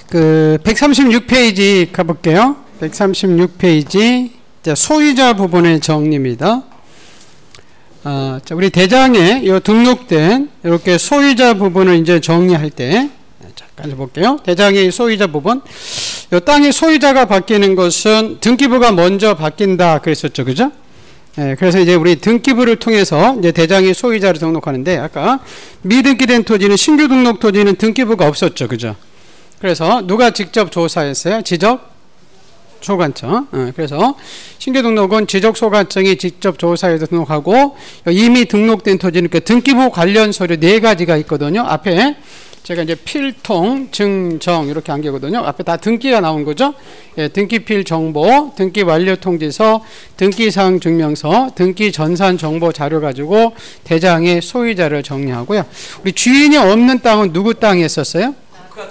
그 136페이지 가볼게요. 136페이지 소유자 부분의 정리입니다. 자, 우리 대장에 요 등록된 이렇게 소유자 부분을 이제 정리할 때 잠깐 볼게요. 대장의 소유자 부분, 요 땅의 소유자가 바뀌는 것은 등기부가 먼저 바뀐다 그랬었죠, 그죠? 예, 그래서 이제 우리 등기부를 통해서 이제 대장의 소유자를 등록하는데, 아까 미등기된 토지는 신규 등록 토지는 등기부가 없었죠, 그죠? 그래서 누가 직접 조사했어요? 지적소관청. 그래서 신규 등록은 지적소관청이 직접 조사해서 등록하고, 이미 등록된 토지는 그 등기부 관련 서류 4가지가 있거든요. 앞에 제가 이제 필통, 증정 이렇게 한 개거든요. 앞에 다 등기가 나온 거죠. 예, 등기필 정보, 등기 완료 통지서, 등기사항 증명서, 등기 전산 정보 자료 가지고 대장의 소유자를 정리하고요. 우리 주인이 없는 땅은 누구 땅이 있었어요?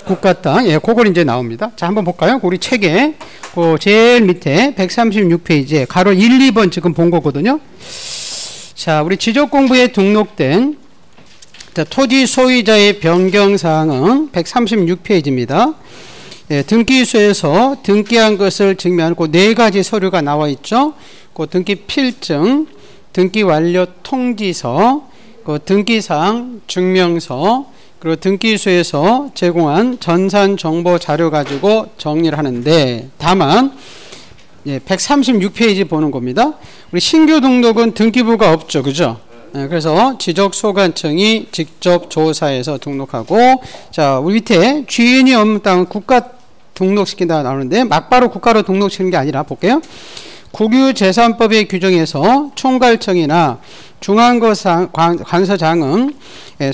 국가 땅. 예, 그걸 이제 나옵니다. 자, 한번 볼까요? 우리 책에 그 제일 밑에 136페이지에 가로 1, 2번 지금 본 거거든요. 자, 우리 지적공부에 등록된 토지 소유자의 변경사항은 136페이지입니다. 예, 등기소에서 등기한 것을 증명하는 그 4가지 서류가 나와 있죠. 그 등기 필증, 등기 완료 통지서, 그 등기사항 증명서, 그리고 등기소에서 제공한 전산 정보 자료 가지고 정리를 하는데, 다만 136페이지 보는 겁니다. 우리 신규 등록은 등기부가 없죠, 그죠? 그래서 지적소관청이 직접 조사해서 등록하고, 자, 우리 밑에 주인이 없는 땅은 국가 등록시킨다 나오는데, 막바로 국가로 등록시키는 게 아니라 볼게요. 국유재산법의 규정에서 총괄청이나 중앙관서장은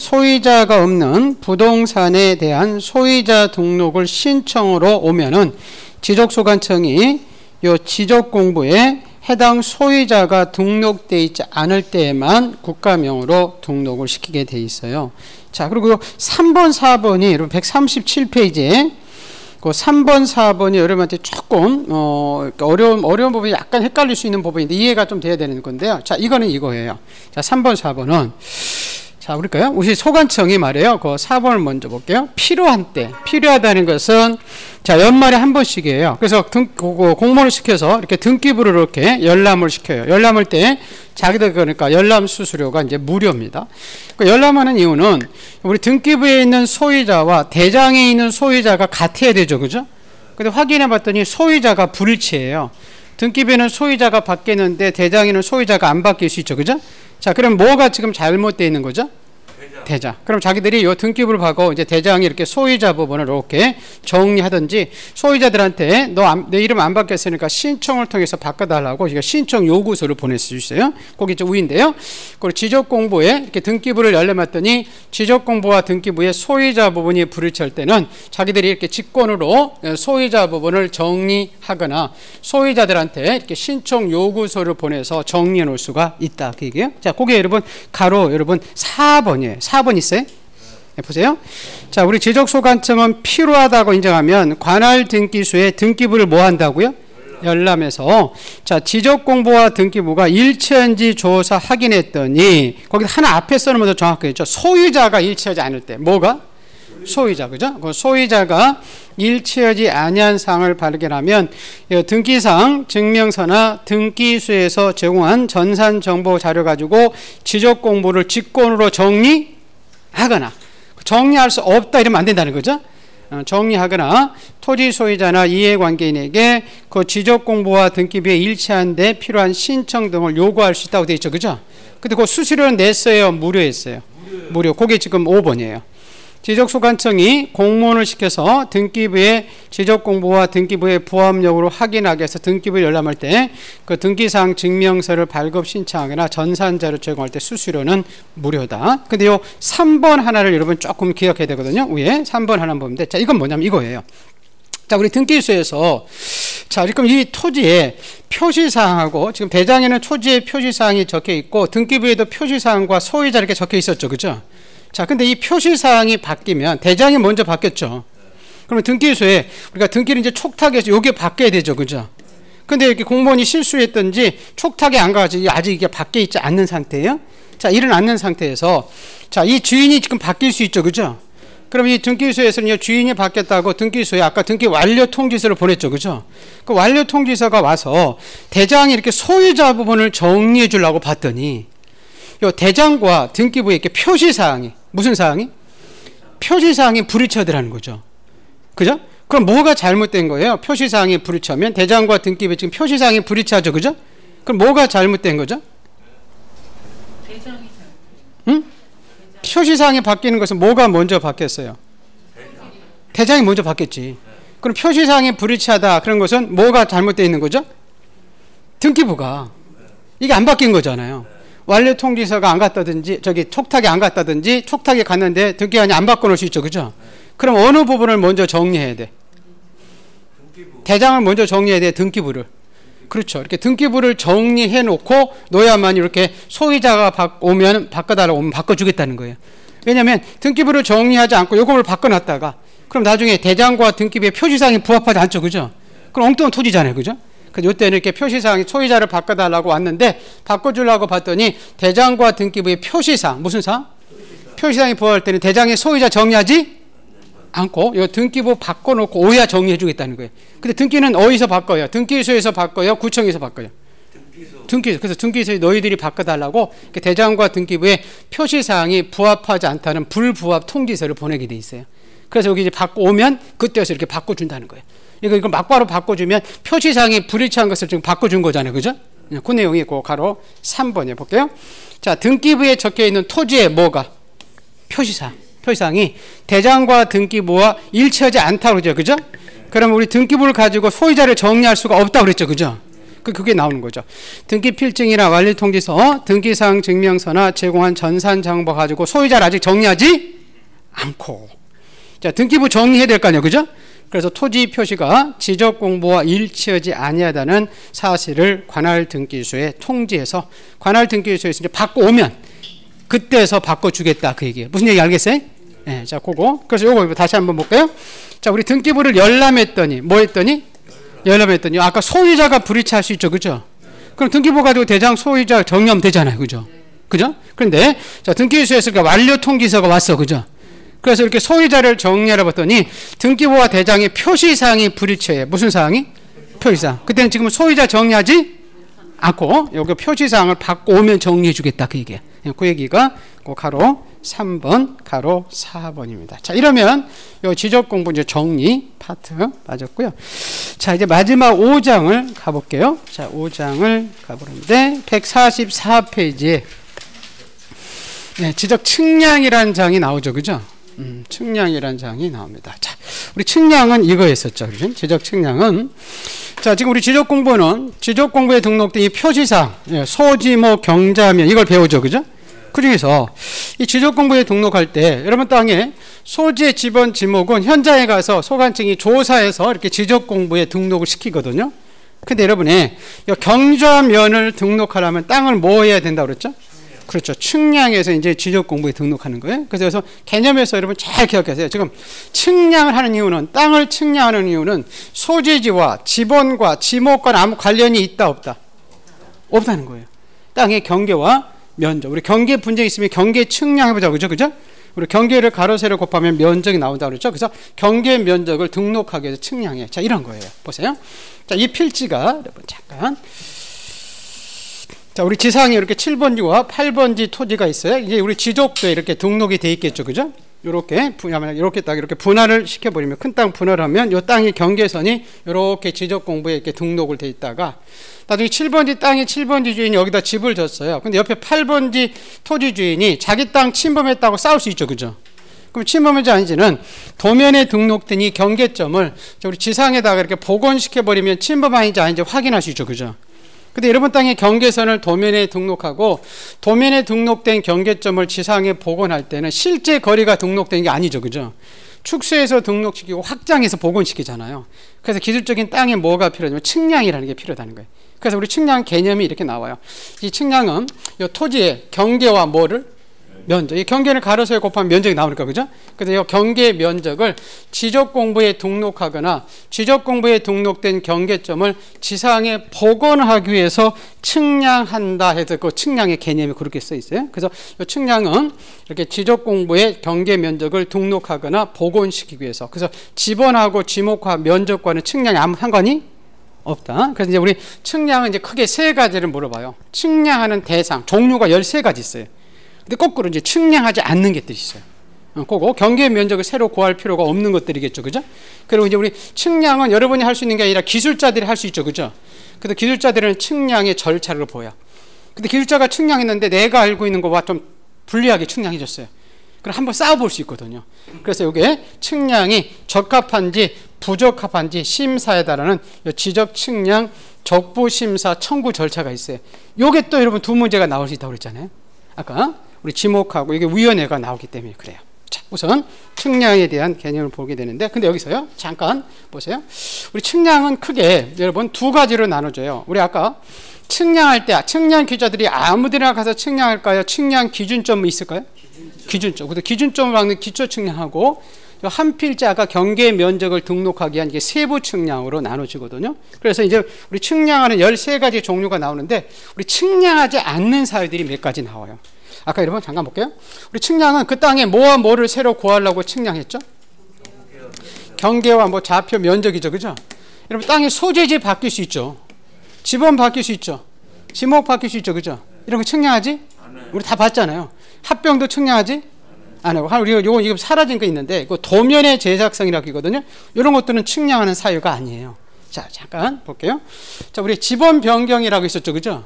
소유자가 없는 부동산에 대한 소유자 등록을 신청으로 오면은 지적소관청이 요 지적공부에 해당 소유자가 등록되어 있지 않을 때에만 국가명으로 등록을 시키게 돼 있어요. 자, 그리고 3번, 4번이 여러분 137페이지에 그 3번, 4번이 여러분한테 조금 어려운 부분이 약간 헷갈릴 수 있는 부분인데 이해가 좀 돼야 되는 건데요. 자, 이거는 이거예요. 자, 3번, 4번은 자, 우리가요. 우리 소관청이 말해요. 그 4번을 먼저 볼게요. 필요한 때. 필요하다는 것은 자, 연말에 한 번씩이에요. 그래서 공모를 시켜서 이렇게 등기부를 이렇게 열람을 시켜요. 열람할 때 자기들 그러니까 열람 수수료가 이제 무료입니다. 그 열람하는 이유는 우리 등기부에 있는 소유자와 대장에 있는 소유자가 같아야 되죠, 그죠? 근데 확인해 봤더니 소유자가 불일치해요. 등기부에는 소유자가 바뀌었는데 대장에는 소유자가 안 바뀔 수 있죠, 그죠? 자, 그럼 뭐가 지금 잘못되어 있는 거죠? 대장. 그럼 자기들이 이 등기부를 하고 이제 대장이 이렇게 소유자 부분을 이렇게 정리하든지, 소유자들한테 내 이름 안 바뀌었으니까 신청을 통해서 바꿔달라고 신청 요구서를 보낼 수 있어요. 거기 이제 우인데요. 그리고 지적공부에 이렇게 등기부를 열려놨더니 지적공부와 등기부의 소유자 부분이 불일치할 때는 자기들이 이렇게 직권으로 소유자 부분을 정리하거나 소유자들한테 이렇게 신청 요구서를 보내서 정리해 놓을 수가 있다. 그 얘기예요. 자, 그게 여러분 가로 여러분 4번이에요. 4번 있어요? 네, 보세요. 자, 우리 지적소관청은 필요하다고 인정하면 관할 등기소에 등기부를 뭐 한다고요? 열람해서 자, 지적공부와 등기부가 일치한지 조사 확인했더니 거기 하나 앞에 써놓으면 더 정확하겠죠. 소유자가 일치하지 않을 때 뭐가? 소유자, 그죠? 그 소유자가 일치하지 아니한 사항을 발견하면 등기사항 증명서나 등기소에서 제공한 전산 정보 자료 가지고 지적공부를 직권으로 정리하거나, 정리할 수 없다 이러면 안 된다는 거죠. 정리하거나 토지 소유자나 이해관계인에게 그 지적공부와 등기부에 일치한 데 필요한 신청 등을 요구할 수 있다고 되어 있죠, 그죠? 근데 그 수수료는 냈어요, 무료했어요? 무료. 그게 지금 5번이에요. 지적소관청이 공문을 시켜서 등기부의 지적공부와 등기부의 부합 여부를 확인하기 위해서 등기부를 열람할 때 그 등기사항 증명서를 발급 신청하거나 전산자료 제공할 때 수수료는 무료다. 근데 요 3번 하나를 여러분 조금 기억해야 되거든요. 위에 3번 하나 보면 돼. 자, 이건 뭐냐면 이거예요. 자, 우리 등기소에서 자, 그럼 이 토지에 표시사항하고 지금 대장에는 토지의 표시사항이 적혀 있고 등기부에도 표시사항과 소유자 이렇게 적혀 있었죠, 그죠? 자, 근데 이 표시사항이 바뀌면 대장이 먼저 바뀌었죠. 그러면 등기소에 우리가 등기를 이제 촉탁해서 요게 바뀌어야 되죠, 그죠? 근데 이렇게 공무원이 실수했던지 촉탁이 안 가가지고 아직 이게 바뀌어 있지 않는 상태예요. 자, 일어났는 상태에서 자, 이 주인이 지금 바뀔 수 있죠, 그죠? 그럼 이 등기소에서는 주인이 바뀌었다고 등기소에 아까 등기 완료 통지서를 보냈죠. 그죠? 그 완료 통지서가 와서 대장이 이렇게 소유자 부분을 정리해 주려고 봤더니 요 대장과 등기부에 이렇게 표시사항이 무슨 사항이? 표시사항이 불이처더라는 거죠. 그죠? 그럼 뭐가 잘못된 거예요? 표시사항이 불이처면 대장과 등기부에 지금 표시사항이 불이처죠. 그죠? 그럼 뭐가 잘못된 거죠? 응? 표시사항이 바뀌는 것은 뭐가 먼저 바뀌었어요? 대장이 먼저 바뀌었지. 그럼 표시사항이 불이치하다 그런 것은 뭐가 잘못되어 있는 거죠? 등기부가. 이게 안 바뀐 거잖아요. 완료 통지서가 안 갔다든지 저기 촉탁이 안 갔다든지 촉탁이 갔는데 등기관이 안 바꿔놓을 수 있죠. 그죠? 그럼 어느 부분을 먼저 정리해야 돼? 대장을 먼저 정리해야 돼. 등기부를. 그렇죠. 이렇게 등기부를 정리해 놓고 놓아야만 이렇게 소유자가 오면 바꿔달라고 오면 바꿔주겠다는 거예요. 왜냐하면 등기부를 정리하지 않고 요금을 바꿔놨다가 그럼 나중에 대장과 등기부의 표시사항이 부합하지 않죠. 그죠? 그럼 엉뚱한 토지잖아요. 그죠? 그래서 이때는 이렇게 표시사항이 소유자를 바꿔달라고 왔는데 바꿔주려고 봤더니 대장과 등기부의 표시사항 무슨 사항? 표시사항이 부합할 때는 대장의 소유자 정리하지 않고 요 등기부 바꿔놓고 오야 정리해 주겠다는 거예요. 근데 등기는 어디서 바꿔요? 등기소에서 바꿔요? 구청에서 바꿔요? 등기소. 그래서 등기소에 너희들이 바꿔달라고 대장과 등기부의 표시사항이 부합하지 않다는 불부합 통지서를 보내게 돼 있어요. 그래서 여기 이제 바꿔오면 그때서 이렇게 바꿔준다는 거예요. 이거 막바로 바꿔주면 표시사항이 불일치한 것을 지금 바꿔준 거잖아요. 그죠? 그 내용이 그 가로 3번에 볼게요. 자, 등기부에 적혀 있는 토지의 뭐가? 표시사항. 표시사항이 대장과 등기부와 일치하지 않다고 그러죠. 그죠? 그럼 우리 등기부를 가지고 소유자를 정리할 수가 없다고 그랬죠. 그죠? 그게 나오는 거죠. 등기필증이나 완료통지서, 등기사항 증명서나 제공한 전산정보 가지고 소유자를 아직 정리하지 않고. 자, 등기부 정리해야 될 거 아니에요. 그죠? 그래서 토지 표시가 지적공부와 일치하지 아니하다는 사실을 관할등기소에 통지해서 관할등기소에서 이제 바꿔오면 그때서 바꿔주겠다 그 얘기예요. 무슨 얘기 알겠어요? 네, 자, 그거. 그래서 요거 다시 한번 볼까요? 자, 우리 등기부를 열람했더니 뭐 했더니? 열람했더니 아까 소유자가 불이치할 수 있죠. 그죠? 그럼 등기부 가지고 대장 소유자 정리하면 되잖아요. 그죠? 그죠? 그런데 자, 등기소에서 완료 통지서가 왔어. 그죠? 그래서 이렇게 소유자를 정리하러 봤더니 등기부와 대장의 표시사항이 불일치해요. 무슨 사항이? 표시사항. 그때는 지금 소유자 정리하지 않고 여기 표시사항을 바꿔오면 정리해 주겠다 그 얘기예요. 그 얘기가 그 가로 3번, 가로 4번입니다. 자, 이러면 요 지적공부 이제 정리 파트 맞았고요. 자, 이제 마지막 5장을 가볼게요. 자, 5장을 가보는데 144페이지에 네, 지적 측량이라는 장이 나오죠. 그죠? 측량이라는 장이 나옵니다. 자, 우리 측량은 이거였었죠. 그죠? 지적 측량은 자, 지금 우리 지적 공부는 지적 공부에 등록된 이 표시사항, 소지, 뭐 경자면 이걸 배우죠. 그죠? 그 중에서 이 지적 공부에 등록할 때 여러분 땅에 소지의 지번 지목은 현장에 가서 소관청이 조사해서 이렇게 지적 공부에 등록을 시키거든요. 근데 여러분이 경좌면을 등록하려면 땅을 뭐 해야 된다고 그랬죠? 그렇죠. 측량해서 이제 지적 공부에 등록하는 거예요. 그래서 개념에서 여러분 잘 기억하세요. 지금 측량을 하는 이유는 땅을 측량하는 이유는 소재지와 지번과 지목과 아무 관련이 있다 없다? 없다는 거예요. 땅의 경계와 면적. 우리 경계 분쟁이 있으면 경계 측량해보자. 그죠? 그죠? 우리 경계를 가로 세로 곱하면 면적이 나온다 그랬죠? 그래서 경계 면적을 등록하기 위해서 측량해. 자, 이런 거예요. 보세요. 자, 이 필지가 여러분 잠깐. 자, 우리 지상에 이렇게 7번지와 8번지 토지가 있어요. 이제 우리 지적도에 이렇게 등록이 돼 있겠죠. 그죠? 이렇게 딱 이렇게 분할을 시켜버리면 큰 땅 분할하면 이 땅의 경계선이 이렇게 지적 공부에 이렇게 등록을 돼 있다가 나중에 7번지 땅의 7번지 주인이 여기다 집을 졌어요. 근데 옆에 8번지 토지 주인이 자기 땅 침범했다고 싸울 수 있죠. 그죠? 그럼 침범인지 아닌지는 도면에 등록된 이 경계점을 우리 지상에다가 이렇게 복원시켜버리면 침범 아닌지 확인할 수 있죠. 그죠? 근데 여러분 땅의 경계선을 도면에 등록하고 도면에 등록된 경계점을 지상에 복원할 때는 실제 거리가 등록된 게 아니죠. 그죠? 축소해서 등록시키고 확장해서 복원시키잖아요. 그래서 기술적인 땅에 뭐가 필요하냐면 측량이라는 게 필요하다는 거예요. 그래서 우리 측량 개념이 이렇게 나와요. 이 측량은 이 토지의 경계와 뭐를? 면적. 이 경계를 가로세로 곱하면 면적이 나오니까, 그죠? 그래서 이 경계 면적을 지적공부에 등록하거나 지적공부에 등록된 경계점을 지상에 복원하기 위해서 측량한다 해서 그 측량의 개념이 그렇게 써 있어요. 그래서 이 측량은 이렇게 지적공부에 경계 면적을 등록하거나 복원시키기 위해서. 그래서 지번하고 지목화 면적과는 측량이 아무 상관이 없다. 그래서 이제 우리 측량은 이제 크게 세 가지를 물어봐요. 측량하는 대상, 종류가 13가지 있어요. 근데 거꾸로 이제 측량하지 않는 것들이 있어요. 그거 경계 면적을 새로 구할 필요가 없는 것들이겠죠, 그죠? 그리고 이제 우리 측량은 여러분이 할 수 있는 게 아니라 기술자들이 할 수 있죠, 그죠? 그래서 기술자들은 측량의 절차를 보여. 근데 기술자가 측량했는데 내가 알고 있는 것과 좀 불리하게 측량해줬어요. 그럼 한번 쌓아볼 수 있거든요. 그래서 이게 측량이 적합한지 부적합한지 심사에 따르는 지적 측량 적부 심사 청구 절차가 있어요. 요게 또 여러분 두 문제가 나올 수 있다고 그랬잖아요. 아까 우리 지목하고 이게 위원회가 나오기 때문에 그래요. 자, 우선 측량에 대한 개념을 보게 되는데, 근데 여기서요, 잠깐 보세요. 우리 측량은 크게 여러분 두 가지로 나눠져요. 우리 아까 측량할 때 측량 기자들이 아무데나 가서 측량할까요? 측량 기준점이 있을까요? 기준점. 그래서 기준점을 막는 기초 측량하고 한 필자가 경계 면적을 등록하기 위한 이게 세부 측량으로 나눠지거든요. 그래서 이제 우리 측량하는 13가지 종류가 나오는데, 우리 측량하지 않는 사유들이 몇 가지 나와요. 아까 여러분 잠깐 볼게요. 우리 측량은 그 땅에 뭐와 뭐를 새로 구하려고 측량했죠? 경계와 뭐 좌표 면적이죠, 그죠? 여러분 땅의 소재지 바뀔 수 있죠. 지번 바뀔 수 있죠. 지목 바뀔 수 있죠, 그죠? 이런 거 측량하지? 우리 다 봤잖아요. 합병도 측량하지? 안 하고, 우리가 요거 지금 사라진 거 있는데, 그 도면의 제작성이라고 하거든요. 이런 것들은 측량하는 사유가 아니에요. 자, 잠깐 볼게요. 자, 우리 지번 변경이라고 있었죠, 그죠?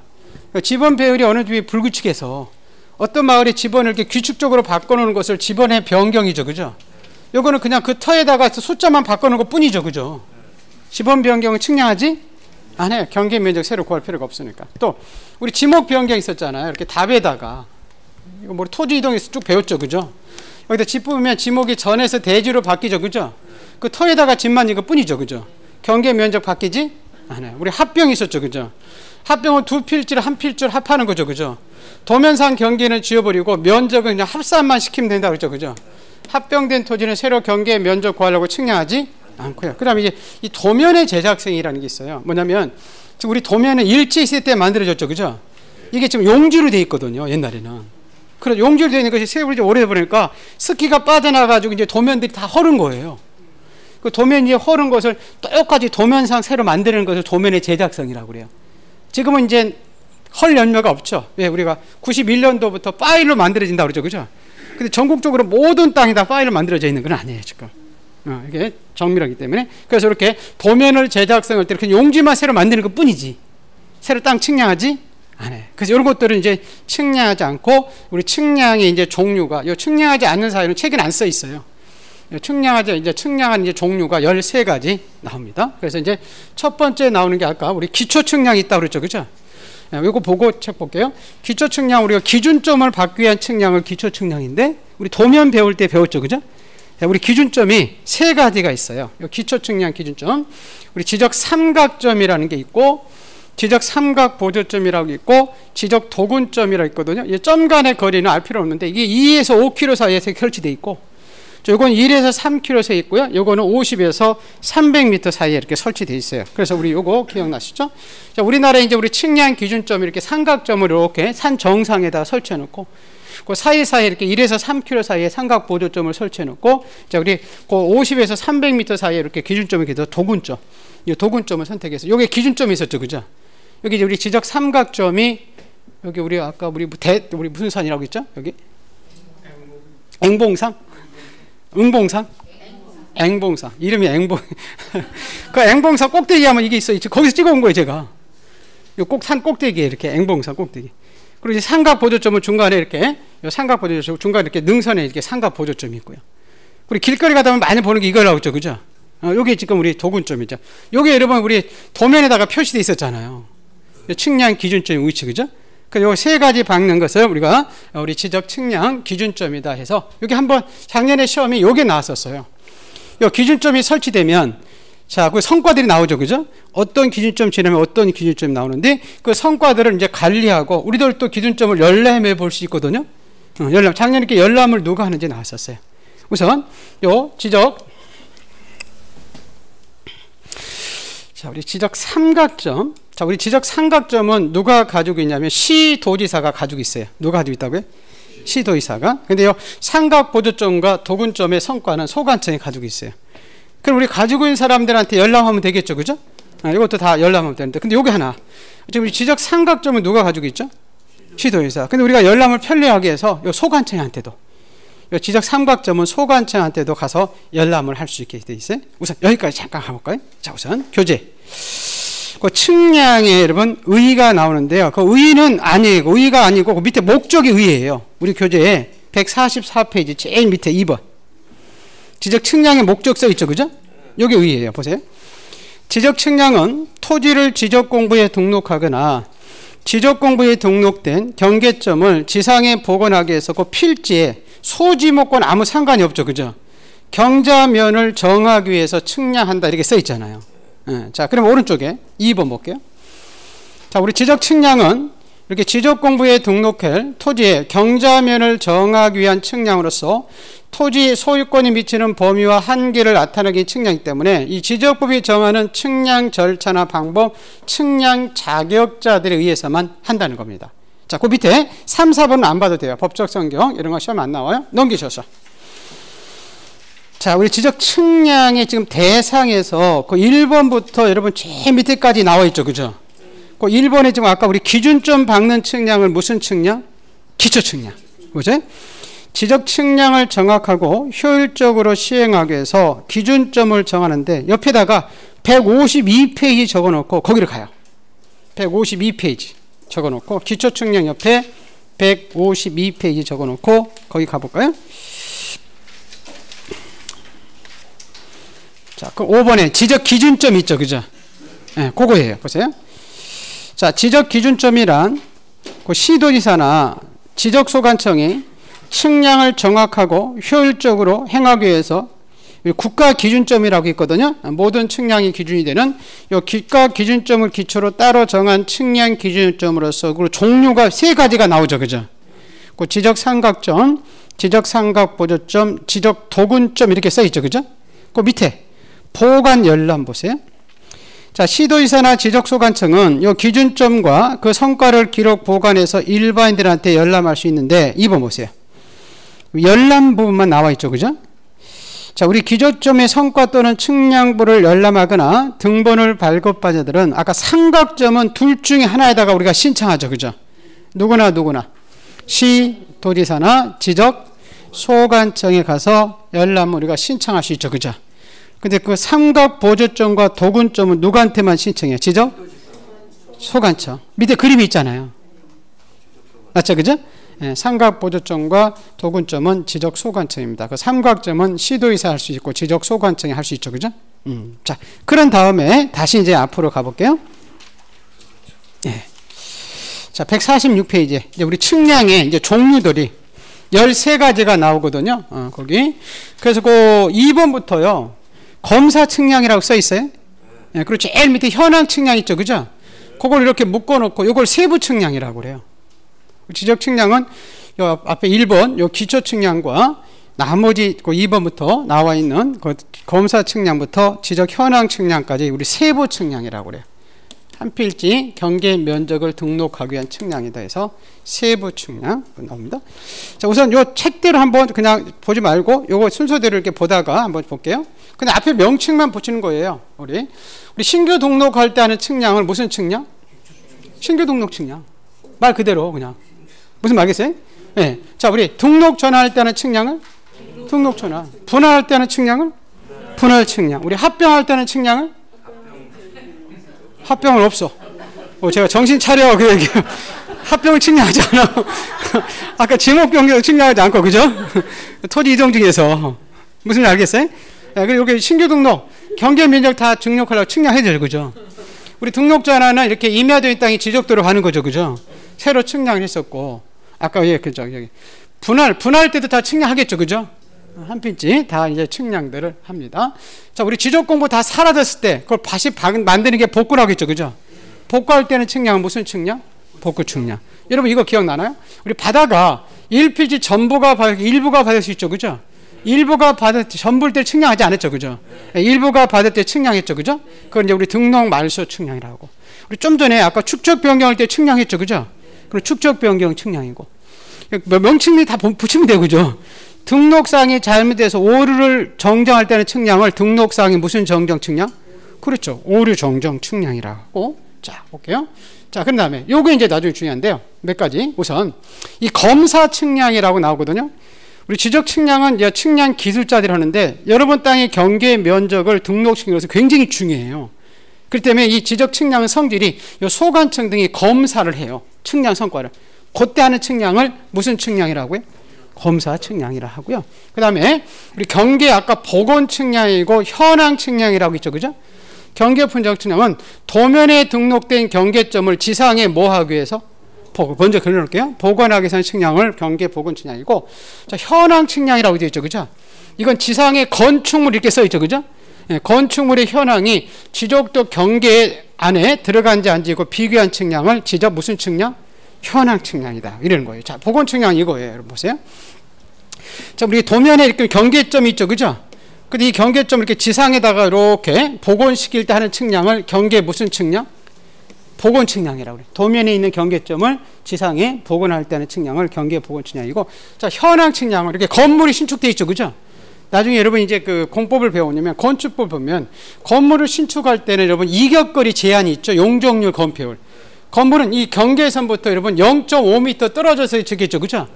지번 배열이 어느 집이 불규칙해서 어떤 마을의 지번을 이렇게 규칙적으로 바꿔놓는 것을 지번의 변경이죠, 그죠? 요거는 그냥 그 터에다가 숫자만 바꿔놓은 것 뿐이죠, 그죠? 지번 변경은 측량하지? 안 해요. 경계 면적 새로 구할 필요가 없으니까. 또, 우리 지목 변경 있었잖아요. 이렇게 답에다가. 이거 뭐 토지 이동에서 쭉 배웠죠, 그죠? 여기다 집 뽑으면 지목이 전에서 대지로 바뀌죠, 그죠? 그 터에다가 집만 이거 뿐이죠, 그죠? 경계 면적 바뀌지 않아요. 우리 합병 있었죠, 그죠? 합병은 두 필지를 한 필지를 합하는 거죠, 그죠? 도면상 경계는 지워버리고 면적은 그냥 합산만 시키면 된다 그랬죠, 그죠? 합병된 토지는 새로 경계 면적 구하려고 측량하지 않고요. 그 다음에 이제 이 도면의 제작성이라는 게 있어요. 뭐냐면 지금 우리 도면은 일제 있을 때 만들어졌죠, 그죠? 이게 지금 용지로 돼 있거든요, 옛날에는. 그래서 용지로 되어 있는 것이 세월이 오래되니까 습기가 빠져나가지고 이제 도면들이 다 허른 거예요. 그 도면이 허른 것을 똑같이 도면상 새로 만드는 것을 도면의 제작성이라고 그래요. 지금은 이제 헐 연료가 없죠. 왜? 우리가 91년도부터 파일로 만들어진다고 그러죠, 그죠? 근데 전국적으로 모든 땅이 다 파일로 만들어져 있는 건 아니에요, 지금. 이게 정밀하기 때문에. 그래서 이렇게 도면을 제작성할 때 이렇게 용지만 새로 만드는 것 뿐이지, 새로 땅 측량하지 않아요. 그래서 이런 것들은 이제 측량하지 않고, 우리 측량의 이제 종류가, 이 측량하지 않는 사유는 책에는 안 써 있어요. 측량한 이제 종류가 13가지 나옵니다. 그래서 이제 첫 번째 나오는 게 아까 우리 기초 측량이 있다고 그랬죠, 그죠? 이거 보고 책 볼게요. 기초 측량, 우리가 기준점을 받기 위한 측량을 기초 측량인데, 우리 도면 배울 때 배웠죠, 그죠? 우리 기준점이 3가지가 있어요. 기초 측량 기준점. 우리 지적 삼각점이라는 게 있고, 지적 삼각 보조점이라고 있고, 지적 도군점이라고 있거든요. 이 점 간의 거리는 알 필요 없는데, 이게 2에서 5km 사이에 설치되어 있고, 요건 1에서 3km 사이에 있고요. 요거는 50에서 300m 사이에 이렇게 설치되어 있어요. 그래서 우리 요거 기억나시죠? 자, 우리나라에 이제 우리 측량 기준점 이렇게 삼각점을 이렇게 산 정상에다 설치해 놓고, 그 사이사이에 이렇게 1에서 3km 사이에 삼각 보조점을 설치해 놓고, 자, 우리 그 50에서 300m 사이에 이렇게 기준점이 있어서 도군점. 이 도군점을 선택해서, 요게 기준점이 있었죠, 그죠? 여기 이제 우리 지적 삼각점이, 여기 우리 아까 우리 무슨 산이라고 했죠? 여기? 앵봉산? 응봉산? 앵봉산. 이름이 앵봉. 그 앵봉산 꼭대기 하면 이게 있어요. 거기서 찍어온 거예요, 제가. 요 꼭 산 꼭대기에 이렇게 앵봉산 꼭대기. 그리고 이제 삼각 보조점은 중간에 이렇게, 요 삼각 보조점 중간에 이렇게 능선에 이렇게 삼각 보조점이 있고요. 그리고 길거리 가다 보면 많이 보는 게 이거라고 했죠, 그죠? 요게 지금 우리 도군점이죠. 요게 여러분 우리 도면에다가 표시되어 있었잖아요. 측량 기준점 위치, 그죠? 요 3가지 박는 것을 우리가 우리 지적 측량 기준점이다 해서, 여기 한번 작년에 시험이 요게 나왔었어요. 요 기준점이 설치되면, 자, 그 성과들이 나오죠, 그죠? 어떤 기준점 지나면 어떤 기준점이 나오는데, 그 성과들을 이제 관리하고, 우리들 또 기준점을 연례매 볼 수 있거든요. 열람. 작년에 이렇게 열람을 누가 하는지 나왔었어요. 우선 요 지적, 자, 우리 지적 삼각점. 자, 우리 지적 삼각점은 누가 가지고 있냐면 시도지사가 가지고 있어요. 누가 가지고 있다고요? 시도지사가. 근데 요 삼각보조점과 도근점의 성과는 소관청이 가지고 있어요. 그럼 우리 가지고 있는 사람들한테 열람하면 되겠죠, 그죠? 이것도 다 열람하면 되는데, 근데 요게 하나. 지금 우리 지적 삼각점은 누가 가지고 있죠? 시도지사. 근데 우리가 열람을 편리하게 해서 요 소관청한테도, 요 지적 삼각점은 소관청한테도 가서 열람을 할 수 있게 돼 있어요. 우선 여기까지 잠깐 가볼까요? 자, 우선 교재. 그 측량에 여러분 의의가 나오는데요. 그 의의는 아니에요. 의의가 아니고 그 밑에 목적이 의의예요. 우리 교재에 144페이지 제일 밑에 2번. 지적 측량의 목적 써 있죠, 그죠? 여기 의의예요. 보세요. 지적 측량은 토지를 지적 공부에 등록하거나 지적 공부에 등록된 경계점을 지상에 복원하기 위해서 그 필지에 소지목과는 아무 상관이 없죠, 그죠? 경자면을 정하기 위해서 측량한다 이렇게 써 있잖아요. 자, 그럼 오른쪽에 2번 볼게요. 자, 우리 지적 측량은 이렇게 지적 공부에 등록할 토지의 경자면을 정하기 위한 측량으로서 토지 소유권이 미치는 범위와 한계를 나타내기 측량이기 때문에 이 지적법이 정하는 측량 절차나 방법, 측량 자격자들에 의해서만 한다는 겁니다. 자, 그 밑에 3, 4번은 안 봐도 돼요. 법적 성경 이런 거 시험 안 나와요. 넘기셔서. 자, 우리 지적 측량의 지금 대상에서 그 1번부터 여러분 제일 밑에까지 나와 있죠, 그죠? 그 1번에 지금 아까 우리 기준점 박는 측량을 무슨 측량? 기초 측량. 그죠? 지적 측량을 정확하고 효율적으로 시행하기 위해서 기준점을 정하는데 옆에다가 152페이지 적어놓고 거기를 가요. 152페이지 적어놓고 기초 측량 옆에 152페이지 적어놓고 거기 가볼까요? 자, 그럼 5번에 지적 기준점 있죠, 그죠? 네, 그거예요. 보세요. 자, 지적 기준점이란 그 시도지사나 지적소관청이 측량을 정확하고 효율적으로 행하기 위해서 국가 기준점이라고 있거든요. 모든 측량이 기준이 되는 이 국가 기준점을 기초로 따로 정한 측량 기준점으로서 그 종류가 3가지가 나오죠, 그죠? 그 지적 삼각점, 지적 삼각보조점, 지적 도근점 이렇게 써 있죠, 그죠? 그 밑에 보관 열람 보세요. 자, 시도지사나 지적소관청은 이 기준점과 그 성과를 기록 보관해서 일반인들한테 열람할 수 있는데 2번 보세요. 열람 부분만 나와 있죠, 그죠? 자, 우리 기준점의 성과 또는 측량부를 열람하거나 등본을 발급받은 자들은 아까 삼각점은 둘 중에 하나에다가 우리가 신청하죠, 그죠? 누구나 시도지사나 지적소관청에 가서 열람을 우리가 신청할 수 있죠, 그죠? 근데 그 삼각보조점과 도근점은 누구한테만 신청해요? 지적? 소관청. 밑에 그림이 있잖아요. 맞죠? 그죠? 예, 삼각보조점과 도근점은 지적 소관청입니다. 그 삼각점은 시도의사 할 수 있고 지적 소관청이 할 수 있죠. 그죠? 자, 그런 다음에 다시 이제 앞으로 가볼게요. 예. 자, 146페이지에 이제 우리 측량의 이제 종류들이 13가지가 나오거든요. 거기. 그래서 그 2번부터요. 검사 측량이라고 써 있어요. 예, 그리고 제일 밑에 현황 측량 있죠. 그죠? 그걸 이렇게 묶어 놓고 이걸 세부 측량이라고 그래요. 지적 측량은 요 앞에 1번 요 기초 측량과 나머지 그 2번부터 나와 있는 그 검사 측량부터 지적 현황 측량까지 우리 세부 측량이라고 그래요. 한 필지 경계 면적을 등록하기 위한 측량이다 해서 세부 측량 나옵니다. 자, 우선 요 책대로 한번 그냥 보지 말고 요거 순서대로 이렇게 보다가 한번 볼게요. 근데 앞에 명칭만 붙이는 거예요. 우리 신규 등록할 때 하는 측량을 무슨 측량? 신규 등록 측량. 말 그대로 그냥. 무슨 말겠어요? 네. 자, 우리 등록 전환할 때 하는 측량을 등록 전환. 분할할 때 하는 측량을 분할 측량. 우리 합병할 때 하는 측량을 합병은 없어. 제가 정신 차려 그 얘기예요. 합병을 측량하지 않아. 아까 지목 변경도 측량하지 않고, 그죠? 토지 이동 중에서 무슨 말 알겠어요? 네, 그리고 여기 신규 등록 경계 면적 다 등록하려고 측량해줘요, 그죠? 우리 등록 전환은 이렇게 임야되어 있는 땅이 지적도로 가는 거죠, 그죠? 새로 측량을 했었고, 아까 예, 그죠? 여기 분할 때도 다 측량하겠죠, 그죠? 한 필지 다 이제 측량들을 합니다. 자, 우리 지적 공부 다 사라졌을 때 그걸 다시 만드는 게 복구라고 했죠, 그죠? 복구할 때는 측량은 무슨 측량? 복구 측량. 여러분 이거 기억나나요? 우리 바다가 일필지 전부가 일부가 받을 수 있죠, 그죠? 일부가 받을 때 전부일 때 측량하지 않았죠, 그죠? 일부가 받을 때 측량했죠, 그죠? 그걸 이제 우리 등록 말소 측량이라고. 우리 좀 전에 아까 축적 변경할 때 측량했죠, 그죠? 그럼 축적 변경 측량이고. 명칭이 다 붙이면 돼요, 그죠? 등록사항이 잘못돼서 오류를 정정할 때는 측량을 등록사항이 무슨 정정 측량? 그렇죠. 오류 정정 측량이라고. 자, 볼게요. 자, 그 다음에 요거 이제 나중에 중요한데요. 몇 가지. 우선 이 검사 측량이라고 나오거든요. 우리 지적 측량은 이제 측량 기술자들이 하는데 여러분 땅의 경계 면적을 등록시키는 것은 굉장히 중요해요. 그렇기 때문에 이 지적 측량은 성질이 요 소관청 등이 검사를 해요. 측량 성과를. 그때 하는 측량을 무슨 측량이라고요? 검사 측량이라 하고요. 그 다음에 우리 경계 아까 복원 측량이고 현황 측량이라고 있죠, 그죠? 경계 분석 측량은 도면에 등록된 경계점을 지상에 뭐 하기 위해서? 먼저 그려놓을게요. 복원하기 위해서 측량을 경계 복원 측량이고, 자, 현황 측량이라고 되어 있죠, 그죠? 이건 지상에 건축물 이렇게 써 있죠, 그죠? 예, 건축물의 현황이 지적도 경계 안에 들어간지 안 지고 비교한 측량을 지적 무슨 측량? 현황 측량이다. 이러는 거예요. 자, 복원 측량 이거예요. 여러분 보세요. 자, 우리 도면에 이렇게 경계점이 있죠, 그죠? 근데 이 경계점 이렇게 지상에다가 이렇게 복원시킬 때 하는 측량을 경계 무슨 측량? 복원 측량이라고 그래요. 도면에 있는 경계점을 지상에 복원할 때 하는 측량을 경계 복원 측량이고, 자, 현황 측량은 이렇게 건물이 신축되어 있죠, 그죠? 나중에 여러분 이제 그 공법을 배우냐면 건축법 보면 건물을 신축할 때는 여러분 이격거리 제한이 있죠. 용적률 건폐율. 건물은 이 경계선부터 여러분 0.5m 떨어져서 짓겠죠, 그죠?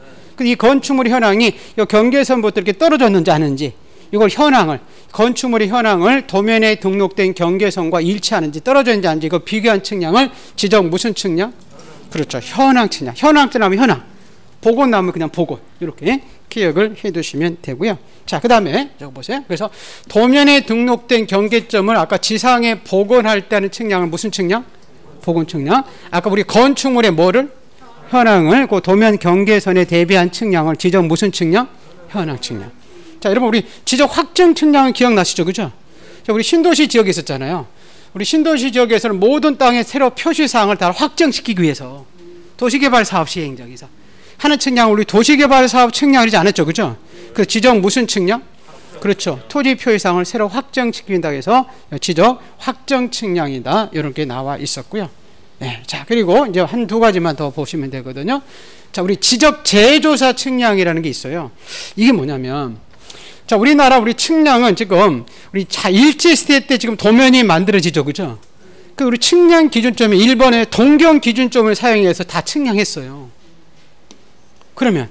이 건축물의 현황이 이 경계선부터 이렇게 떨어졌는지 아닌지, 이걸 현황을, 건축물의 현황을 도면에 등록된 경계선과 일치하는지 떨어져 있는지 아닌지 이거 비교한 측량을 지적 무슨 측량? 그렇죠. 현황 측량. 현황 측량하면 현황. 복원 나오면 그냥 복원. 이렇게 기억을 해 두시면 되고요. 자, 그 다음에 저거 보세요. 그래서 도면에 등록된 경계점을 아까 지상에 복원할 때 하는 측량을 무슨 측량? 복원 측량. 아까 우리 건축물의 뭐를? 현황을 그 도면 경계선에 대비한 측량을 지적 무슨 측량? 현황 측량. 자, 여러분 우리 지적 확정 측량은 기억나시죠, 그죠? 자, 우리 신도시 지역에 있었잖아요. 우리 신도시 지역에서는 모든 땅의 새로 표시사항을 다 확정시키기 위해서 도시개발 사업 시행정에서 하는 측량을 우리 도시개발 사업 측량이지 않았죠, 그죠? 그 지적 무슨 측량? 그렇죠. 토지 표시사항을 새로 확정시킨다 해서 지적 확정 측량이다. 이런 게 나와 있었고요. 네, 자, 그리고 이제 한두 가지만 더 보시면 되거든요. 자, 우리 지적 재조사 측량이라는 게 있어요. 이게 뭐냐면, 자, 우리나라 우리 측량은 지금 우리 일제시대 때 지금 도면이 만들어지죠, 그죠? 그 우리 측량 기준점이 일본의 동경 기준점을 사용해서 다 측량했어요. 그러면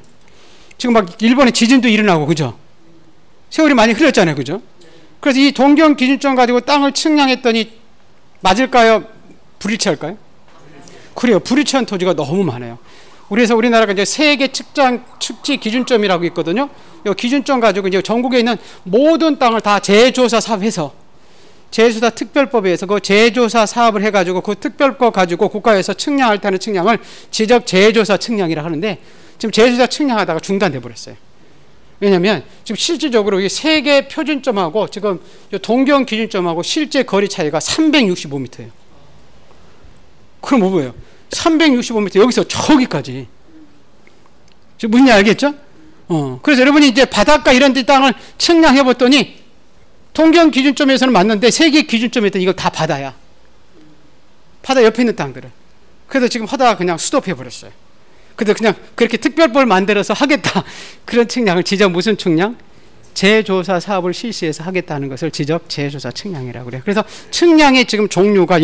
지금 막 일본에 지진도 일어나고, 그죠? 세월이 많이 흘렀잖아요, 그죠? 그래서 이 동경 기준점 가지고 땅을 측량했더니 맞을까요? 불일치할까요? 그래요. 불일치한 토지가 너무 많아요. 그래서 우리나라가 이제 세계 측지 기준점이라고 있거든요. 이 기준점 가지고 이제 전국에 있는 모든 땅을 다 재조사 사업해서 재조사 특별법에 의해서 그 재조사 사업을 해가지고 그 특별법 가지고 국가에서 측량할 때 하는 측량을 지적 재조사 측량이라 하는데 지금 재조사 측량하다가 중단돼 버렸어요. 왜냐하면 지금 실질적으로 이 세계 표준점하고 지금 동경 기준점하고 실제 거리 차이가 365m예요. 그럼 뭐예요? 365m 여기서 저기까지. 지금 무슨 얘기 알겠죠? 그래서 여러분이 이제 바닷가 이런 데 땅을 측량해 봤더니 동경 기준점에서는 맞는데 세계 기준점에서 이거 다 바다야. 바다 옆에 있는 땅들은. 그래서 지금 하다가 그냥 스톱해 버렸어요. 그래서 그냥 그렇게 특별법을 만들어서 하겠다. 그런 측량을 지적 무슨 측량? 재조사 사업을 실시해서 하겠다는 것을 지적 재조사 측량이라고 그래요. 그래서 측량의 지금 종류가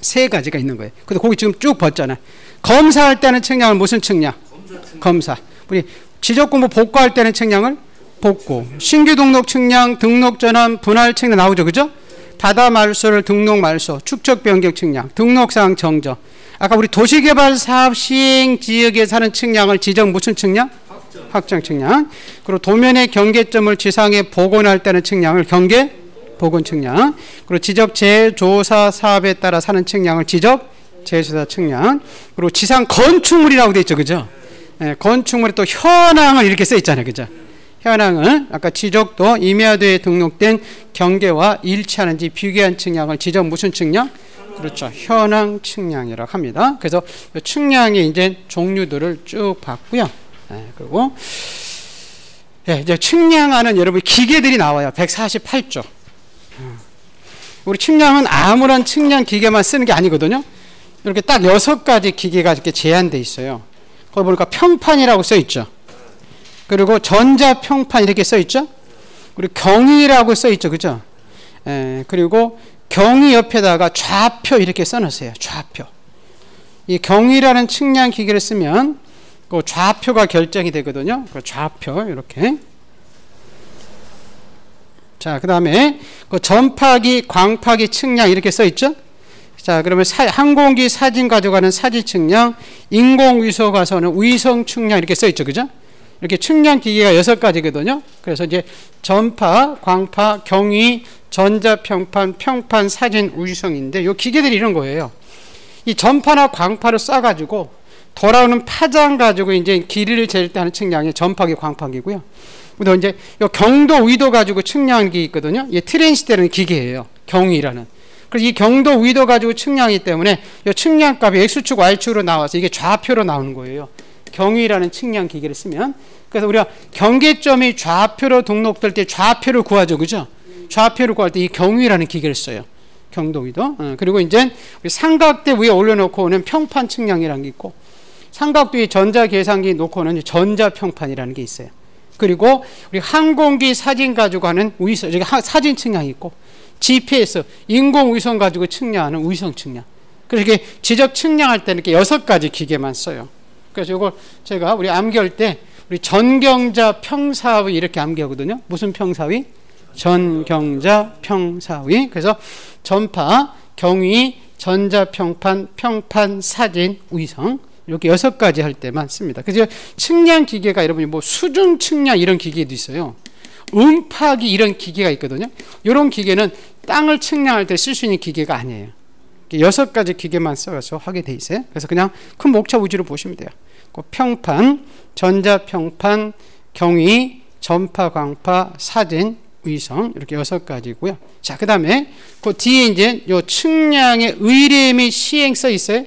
13가지가 있는 거예요. 근데 거기 지금 쭉 봤잖아요. 검사할 때는 측량을 무슨 측량? 검사. 우리 지적 공부 복구할 때는 측량을 복구. 신규 등록 측량, 등록 전환, 분할 측량 나오죠, 그죠? 바다 말소를 등록 말소, 축적 변경 측량, 등록사항 정정. 아까 우리 도시개발 사업 시행 지역에서 하는 측량을 지적 무슨 측량? 확정 측량. 그리고 도면의 경계점을 지상에 복원할 때는 측량을 경계 복원 측량. 그리고 지적 재조사 사업에 따라 사는 측량을 지적 재조사 측량. 그리고 지상 건축물이라고 되어 있죠, 그죠? 예, 건축물에 또 현황을 이렇게 써 있잖아요, 그죠? 현황을 아까 지적도 임야도에 등록된 경계와 일치하는지 비교한 측량을 지적 무슨 측량? 그렇죠. 현황 측량이라고 합니다. 그래서 측량의 이제 종류들을 쭉 봤고요. 그리고 이제 측량하는 여러분 기계들이 나와요. 148조. 우리 측량은 아무런 측량 기계만 쓰는 게 아니거든요. 이렇게 딱 6가지 기계가 이렇게 제한되어 있어요. 거기 보니까 평판이라고 써 있죠. 그리고 전자평판 이렇게 써 있죠. 그리고 경위라고 써 있죠. 그죠? 그리고 경위 옆에다가 좌표 이렇게 써놓으세요. 좌표. 이 경위라는 측량 기계를 쓰면 그 좌표가 결정이 되거든요. 그 좌표 이렇게. 자, 그 다음에 그 전파기, 광파기 측량 이렇게 써 있죠. 자, 그러면 항공기 사진 가져가는 사진 측량, 인공위성 가서는 위성 측량 이렇게 써 있죠. 그죠? 이렇게 측량 기계가 6가지거든요. 그래서 이제 전파, 광파, 경위, 전자평판, 평판, 사진, 위성인데 이 기계들이 이런 거예요. 이 전파나 광파를 쏴가지고 돌아오는 파장 가지고 이제 길이를 잴 때 하는 측량이 전파기, 광파기고요. 그리고 이제 요 경도, 위도 가지고 측량하는 게 있거든요. 이게 트랜시트라는 기계예요. 경위라는. 그래서 이 경도, 위도 가지고 측량이기 때문에 이 측량값이 X축, Y축으로 나와서 이게 좌표로 나오는 거예요. 경위라는 측량 기계를 쓰면. 그래서 우리가 경계점이 좌표로 등록될 때 좌표를 구하죠. 그죠? 좌표를 구할 때 이 경위라는 기계를 써요. 경도, 위도. 그리고 이제 우리 삼각대 위에 올려놓고 오는 평판 측량이라는 게 있고, 삼각대 위에 전자계산기 놓고는 전자평판이라는 게 있어요. 그리고 우리 항공기 사진 가지고 하는 위성, 사진 측량이 있고, GPS, 인공위성 가지고 측량하는 위성 측량. 그래서 이게 지적 측량할 때는 이렇게 6가지 기계만 써요. 그래서 이걸 제가 우리 암기할 때 우리 전경자 평사위 이렇게 암기하거든요. 무슨 평사위? 전경자 평사위. 그래서 전파, 경위, 전자평판, 평판, 사진, 위성 이렇게 6가지 할 때만 씁니다. 그래서 측량 기계가 여러분이 뭐 수중 측량 이런 기계도 있어요. 음파기 이런 기계가 있거든요. 이런 기계는 땅을 측량할 때 쓸 수 있는 기계가 아니에요. 6가지 기계만 써서 하게 돼 있어요. 그래서 그냥 큰 목차 위주로 보시면 돼요. 그 평판, 전자평판, 경위, 전파, 광파, 사진, 위성 이렇게 6가지고요. 자, 그 다음에 그 뒤에 이제 요 측량의 의뢰 및 시행 써 있어요.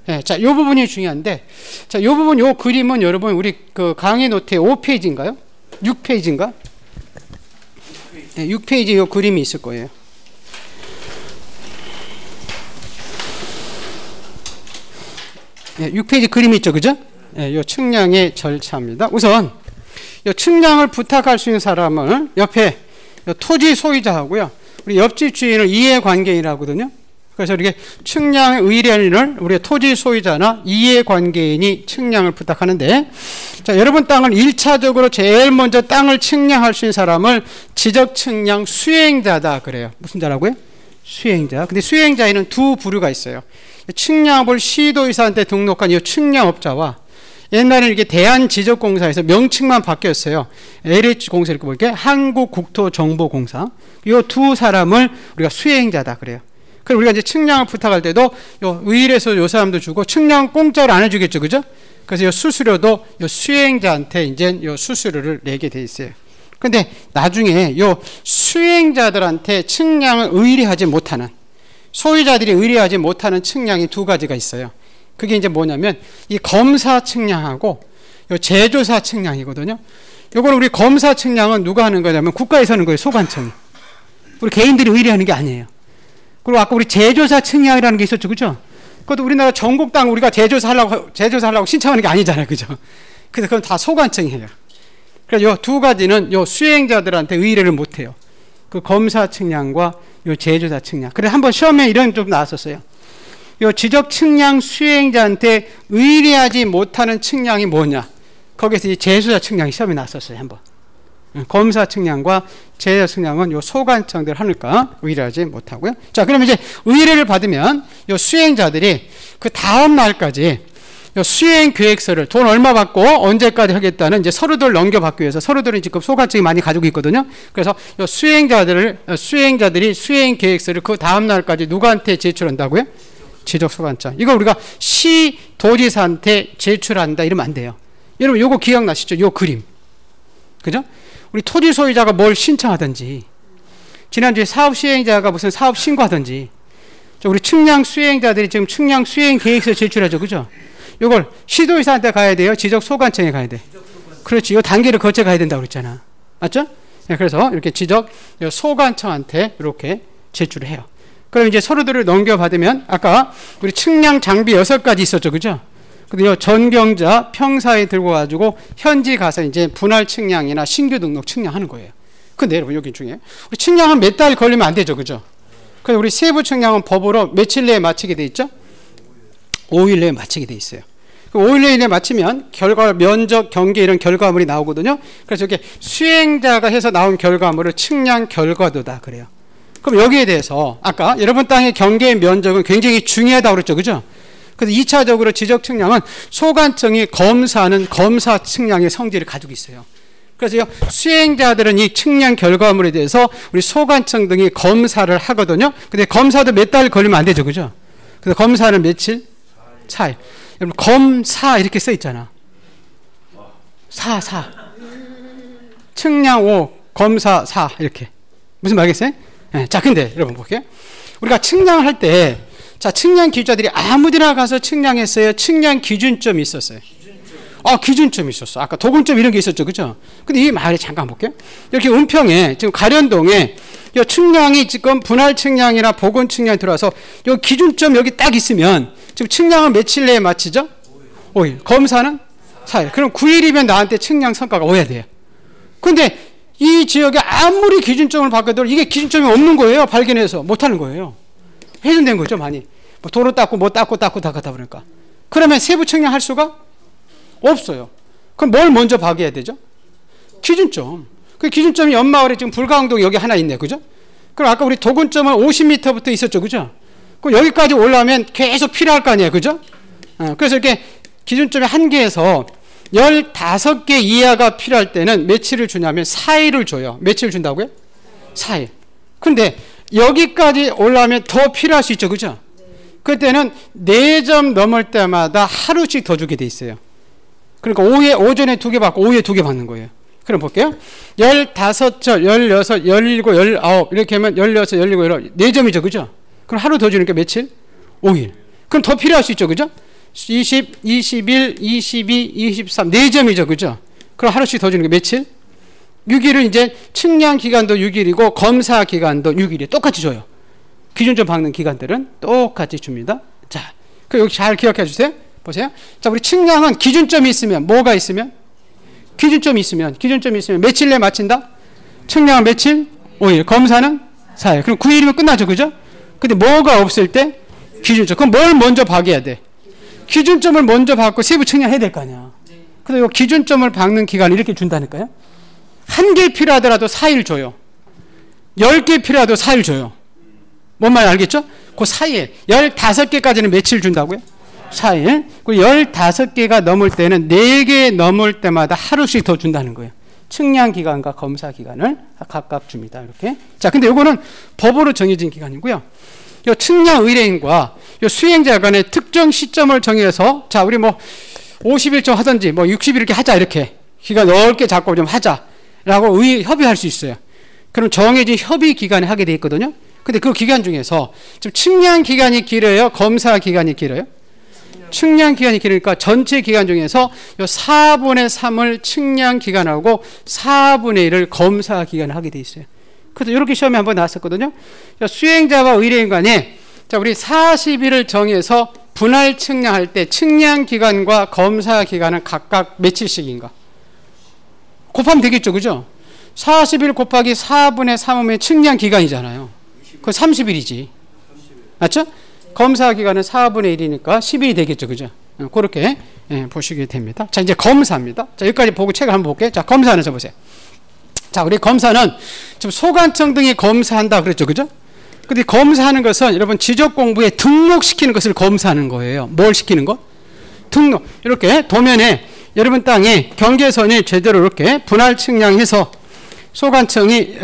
네, 자, 요 부분이 중요한데, 자, 요 부분 요 그림은 여러분 우리 그 강의 노트에 5페이지인가요? 6페이지인가? 네, 6페이지 요 그림이 있을 거예요. 네, 6페이지 그림이 있죠, 그죠? 네, 요 측량의 절차입니다. 우선 요 측량을 부탁할 수 있는 사람을 옆에 요 토지 소유자하고요, 우리 옆집 주인을 이해관계인이라고 하거든요. 그래서 이렇게 측량 의뢰인을 우리 토지 소유자나 이해관계인이 측량을 부탁하는데, 자, 여러분 땅을 1차적으로 제일 먼저 땅을 측량할 수 있는 사람을 지적 측량 수행자다 그래요. 무슨 자라고요? 수행자. 근데 수행자에는 두 부류가 있어요. 측량업을 시도의사한테 등록한 이 측량업자와 옛날에 이렇게 대한지적공사에서 명칭만 바뀌었어요. LH공사 이렇게 볼게 한국국토정보공사. 이 두 사람을 우리가 수행자다 그래요. 그럼 우리가 이제 측량을 부탁할 때도 요 의뢰서 요 사람도 주고 측량 공짜로 안 해주겠죠, 그죠? 그래서 요 수수료도 요 수행자한테 이제 요 수수료를 내게 돼 있어요. 근데 나중에 요 수행자들한테 측량을 의뢰하지 못하는, 소유자들이 의뢰하지 못하는 측량이 2가지가 있어요. 그게 이제 뭐냐면 이 검사 측량하고 요 제조사 측량이거든요. 요거는 우리 검사 측량은 누가 하는 거냐면 국가에서 하는 거예요. 소관청이. 우리 개인들이 의뢰하는 게 아니에요. 그리고 아까 우리 제조사 측량이라는 게 있었죠, 그죠? 그것도 우리나라 전국 땅 우리가 제조사하려고 신청하는 게 아니잖아요, 그죠? 그래서 그건 다 소관청이 해요. 그래서 요 2가지는 요 수행자들한테 의뢰를 못 해요. 그 검사 측량과 요 제조사 측량. 그래서 한번 시험에 이런 좀 나왔었어요. 요 지적 측량 수행자한테 의뢰하지 못하는 측량이 뭐냐? 거기서 이 제조사 측량이 시험에 나왔었어요, 한번. 검사 측량과 제조사 측량은 요 소관청들 하니까 의뢰하지 못하고요. 자, 그러면 이제 의뢰를 받으면 요 수행자들이 그 다음 날까지 요 수행 계획서를 돈 얼마 받고 언제까지 하겠다는 이제 서류들을 넘겨받기 위해서, 서류들은 지금 소관청이 많이 가지고 있거든요. 그래서 요 수행자들이 수행 계획서를 그 다음 날까지 누구한테 제출한다고요? 지적소관청. 이거 우리가 시도지사한테 제출한다 이러면 안 돼요. 여러분 요거 기억나시죠? 요 그림. 그죠? 우리 토지 소유자가 뭘 신청하든지, 지난주에 사업 시행자가 무슨 사업 신고하든지, 우리 측량 수행자들이 지금 측량 수행 계획서 제출하죠. 그죠? 이걸 시도의사한테 가야 돼요? 지적소관청에 가야 돼? 그렇지. 이 단계를 거쳐 가야 된다고 그랬잖아. 맞죠? 네, 그래서 이렇게 지적소관청한테 이렇게 제출을 해요. 그럼 이제 서류들을 넘겨받으면 아까 우리 측량 장비 6가지 있었죠. 그죠? 근데 이 전경자 평사에 들고 가지고 현지 가서 이제 분할 측량이나 신규 등록 측량하는 거예요. 근데 여러분 여기 중에 우리 측량은 몇 달 걸리면 안 되죠. 그죠? 그래서 우리 세부 측량은 법으로 며칠 내에 마치게 돼 있죠? 5일 내에 마치게 돼 있어요. 5일 내에 마치면 결과, 면적, 경계 이런 결과물이 나오거든요. 그래서 이렇게 수행자가 해서 나온 결과물을 측량 결과도다 그래요. 그럼 여기에 대해서 아까 여러분 땅의 경계의 면적은 굉장히 중요하다고 그랬죠. 그죠? 그래서 2차적으로 지적 측량은 소관청이 검사하는 검사 측량의 성질을 가지고 있어요. 그래서 수행자들은 이 측량 결과물에 대해서 우리 소관청 등이 검사를 하거든요. 근데 검사도 몇 달 걸리면 안 되죠. 그죠? 그래서 검사는 며칠? 4일. 여러분 검사 이렇게 써 있잖아. 사 측량 5 검사 4 이렇게 무슨 말겠어요? 네, 자 근데 여러분 볼게요. 우리가 측량할 때 자 측량 기준자들이 아무데나 가서 측량했어요. 측량 기준점이 있었어요. 기준점이 있었어. 아까 도근점 이런 게 있었죠. 그죠? 근데 이 말에 잠깐 볼게요. 이렇게 은평에 지금 가련동에 이 측량이 지금 분할 측량이나 보건 측량이 들어와서 이 기준점 여기 딱 있으면 지금 측량은 며칠 내에 마치죠? 5일. 검사는 4일. 그럼 9일이면 나한테 측량 성과가 오야 돼요. 근데 이 지역에 아무리 기준점을 바꿔도 이게 기준점이 없는 거예요. 발견해서 못하는 거예요. 훼손된 거죠. 많이. 뭐 도로 닦고 뭐 닦고 닦다 보니까. 그러면 세부 측량할 수가 없어요. 그럼 뭘 먼저 파악해야 되죠? 기준점. 그 기준점이 연마을에 지금 불가항동 여기 하나 있네. 그죠? 그럼 아까 우리 도근점은 50m부터 있었죠. 그죠? 그럼 여기까지 올라오면 계속 필요할 거 아니에요. 그죠? 그래서 이렇게 기준점이 한 개에서 15개 이하가 필요할 때는 며칠을 주냐면 4일을 줘요. 며칠 준다고요? 4일. 근데 여기까지 올라오면 더 필요할 수 있죠. 그죠? 그때는 4점 넘을 때마다 하루씩 더 주게 돼 있어요. 그러니까 오전에 2개 받고 오후에 2개 받는 거예요. 그럼 볼게요. 15절, 16, 17, 19 이렇게 하면 16, 17, 18 4점이죠. 그죠? 그럼 하루 더 주니까 며칠? 5일. 그럼 더 필요할 수 있죠. 그죠? 20, 21, 22, 23 4점이죠. 그죠? 그럼 하루씩 더 주는 게 며칠? 6일은 이제 측량 기간도 6일이고 검사 기간도 6일이에요. 똑같이 줘요. 기준점 박는 기간들은 똑같이 줍니다. 자, 그 여기 잘 기억해 주세요. 보세요. 자, 우리 측량은 기준점이 있으면 뭐가 있으면? 기준점이 있으면 며칠 내에 마친다? 측량은 며칠? 5일. 검사는 4일. 그럼 9일이면 끝나죠. 그죠? 근데 뭐가 없을 때? 기준점. 그럼 뭘 먼저 박아야 돼? 기준점을 먼저 박고 세부 측량해야 될 거 아니야. 그래서 이 기준점을 박는 기간을 이렇게 준다니까요. 1개 필요하더라도 4일 줘요. 10개 필요하도 4일 줘요. 뭔 말 알겠죠? 그 사이에 15개까지는 며칠 준다고요? 4일. 그리고 15개가 넘을 때는 4개 넘을 때마다 하루씩 더 준다는 거예요. 측량 기간과 검사 기간을 각각 줍니다. 이렇게. 자, 근데 이거는 법으로 정해진 기간이고요. 이 측량 의뢰인과 이 수행자 간의 특정 시점을 정해서 자, 우리 뭐 50일쯤 하든지 뭐 60일 이렇게 하자 이렇게 기간 넓게 잡고 좀 하자라고 협의할 수 있어요. 그럼 정해진 협의 기간에 하게 돼 있거든요. 근데 그 기간 중에서 지금 측량 기간이 길어요? 검사 기간이 길어요? 측량 기간이 길으니까 전체 기간 중에서 요 4분의 3을 측량 기간하고 4분의 1을 검사 기간을 하게 돼 있어요. 그래서 이렇게 시험에 한번 나왔었거든요. 수행자와 의뢰인 간에 자, 우리 40일을 정해서 분할 측량할 때 측량 기간과 검사 기간은 각각 며칠씩인가? 곱하면 되겠죠. 그죠? 40일 곱하기 4분의 3이면 측량 기간이잖아요. 그건 30일이지. 맞죠? 검사 기간은 4분의 1이니까 10일이 되겠죠. 그죠? 그렇게 보시게 됩니다. 자, 이제 검사입니다. 자, 여기까지 보고 책을 한번 볼게요. 자, 검사는 써보세요. 자, 우리 검사는 지금 소관청 등이 검사한다 그랬죠. 그죠? 근데 검사하는 것은 여러분 지적 공부에 등록시키는 것을 검사하는 거예요. 뭘 시키는 거? 등록. 이렇게 도면에 여러분 땅에 경계선이 제대로 이렇게 분할 측량해서 소관청이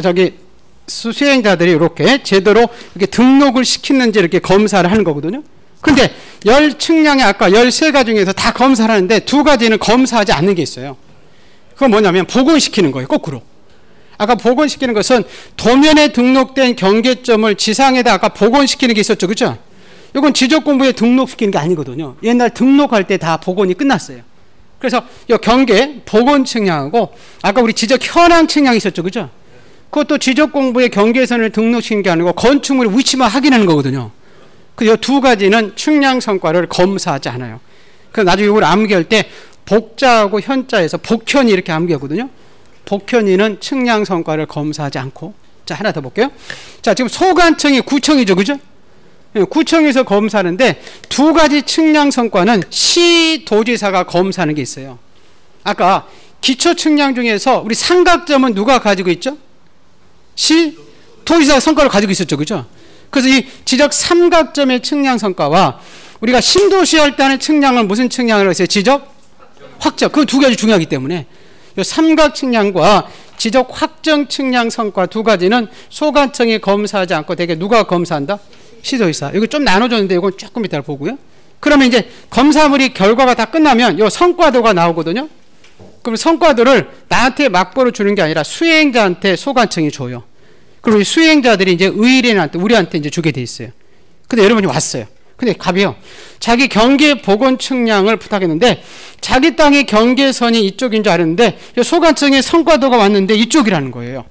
수행자들이 이렇게 제대로 이렇게 등록을 시키는지 이렇게 검사를 하는 거거든요. 근데 10측량에 아까 13가지 중에서 다 검사를 하는데 2가지는 검사하지 않는 게 있어요. 그건 뭐냐면 복원시키는 거예요. 거꾸로. 아까 복원시키는 것은 도면에 등록된 경계점을 지상에다 아까 복원시키는 게 있었죠. 그죠? 이건 지적공부에 등록시키는 게 아니거든요. 옛날 등록할 때 다 복원이 끝났어요. 그래서 이 경계 복원 측량하고 아까 우리 지적 현황 측량이 있었죠, 그죠? 그것도 지적공부의 경계선을 등록시키는 게 아니고 건축물의 위치만 확인하는 거거든요. 그 두 가지는 측량 성과를 검사하지 않아요. 그래서 나중에 이걸 암기할 때 복자하고 현자에서 복현이 이렇게 암기하거든요. 복현이는 측량 성과를 검사하지 않고. 자, 하나 더 볼게요. 자, 지금 소관청이 구청이죠, 그죠? 구청에서 검사하는데 두 가지 측량 성과는 시도지사가 검사하는 게 있어요. 아까 기초 측량 중에서 우리 삼각점은 누가 가지고 있죠? 시도지사가 성과를 가지고 있었죠, 그죠? 그래서 이 지적 삼각점의 측량 성과와 우리가 신도시 할 때 하는 측량은 무슨 측량을 했어요? 지적 확정. 그 두 가지 중요하기 때문에 이 삼각 측량과 지적 확정 측량 성과 두 가지는 소관청이 검사하지 않고 대개 누가 검사한다? 시도지사. 이거 좀 나눠줬는데 이건 조금 이따 보고요. 그러면 이제 검사물이 결과가 다 끝나면 이 성과도가 나오거든요. 그럼 성과도를 나한테 막보로 주는 게 아니라 수행자한테 소관청이 줘요. 그리고 이 수행자들이 이제 의뢰인한테 우리한테 이제 주게 돼 있어요. 근데 여러분이 왔어요. 근데 갑이요. 자기 경계 복원 측량을 부탁했는데 자기 땅의 경계선이 이쪽인 줄 알았는데 소관청의 성과도가 왔는데 이쪽이라는 거예요.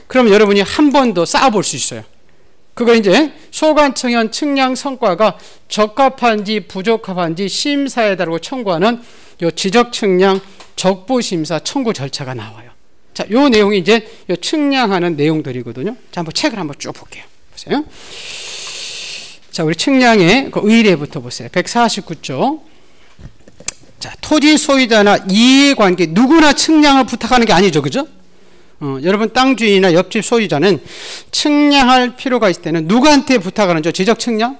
그럼 여러분이 한 번 더 쌓아볼 수 있어요. 그거 이제 소관청현 측량 성과가 적합한지 부적합한지 심사에 따르고 청구하는 요 지적 측량 적부 심사 청구 절차가 나와요. 자, 요 내용이 이제 요 측량하는 내용들이거든요. 자, 한번 책을 한번 쭉 볼게요. 보세요. 자, 우리 측량의 그 의뢰부터 보세요. 149조. 자, 토지 소유자나 이해관계 누구나 측량을 부탁하는 게 아니죠, 그죠? 여러분 땅 주인이나 옆집 소유자는 측량할 필요가 있을 때는 누구한테 부탁하는죠? 지적 측량?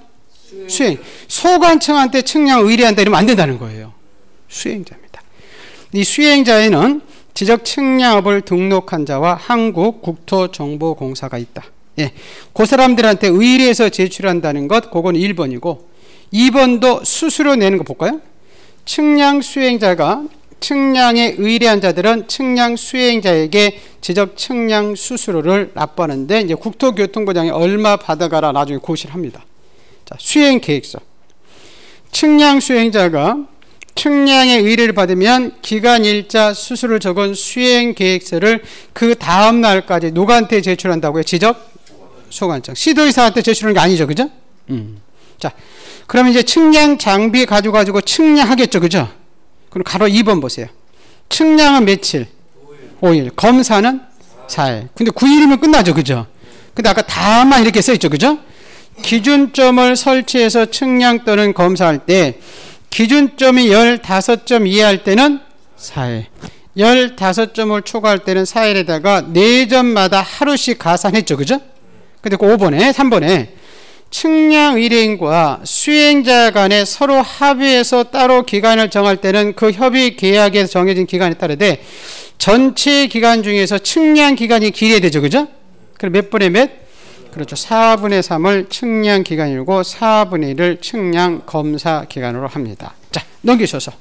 수행. 소관청한테 측량 의뢰한다 이러면 안 된다는 거예요. 수행자입니다. 이 수행자에는 지적 측량업을 등록한 자와 한국국토정보공사가 있다. 예, 그 사람들한테 의뢰해서 제출한다는 것, 그건 1번이고 2번도 수수료 내는 거 볼까요? 측량 수행자가 측량에 의뢰한 자들은 측량 수행자에게 지적 측량 수수료를 납부하는데 이제 국토교통부장이 얼마 받아가라 나중에 고시를 합니다. 자, 수행 계획서. 측량 수행자가 측량의 의뢰를 받으면 기간 일자 수수료를 적은 수행 계획서를 그 다음 날까지 누구한테 제출한다고요? 지적 소관청. 시도지사한테 제출하는 게 아니죠, 그죠? 자, 그러면 이제 측량 장비 가지고 측량하겠죠, 그죠? 그럼 가로 2번 보세요. 측량은 며칠? 5일. 검사는 4일. 근데 9일이면 끝나죠, 그죠? 근데 아까 다만 이렇게 써있죠, 그죠? 기준점을 설치해서 측량 또는 검사할 때 기준점이 15점 이하할 때는 4일. 15점을 초과할 때는 4일에다가 4점마다 하루씩 가산했죠, 그죠? 근데 그 5번에, 3번에 측량 의뢰인과 수행자 간에 서로 합의해서 따로 기간을 정할 때는 그 협의 계약에서 정해진 기간에 따르되 전체 기간 중에서 측량 기간이 길어야 되죠, 그죠? 그럼 몇 분의 몇? 그렇죠. 4분의 3을 측량 기간이고 4분의 1을 측량 검사 기간으로 합니다. 자, 넘기셔서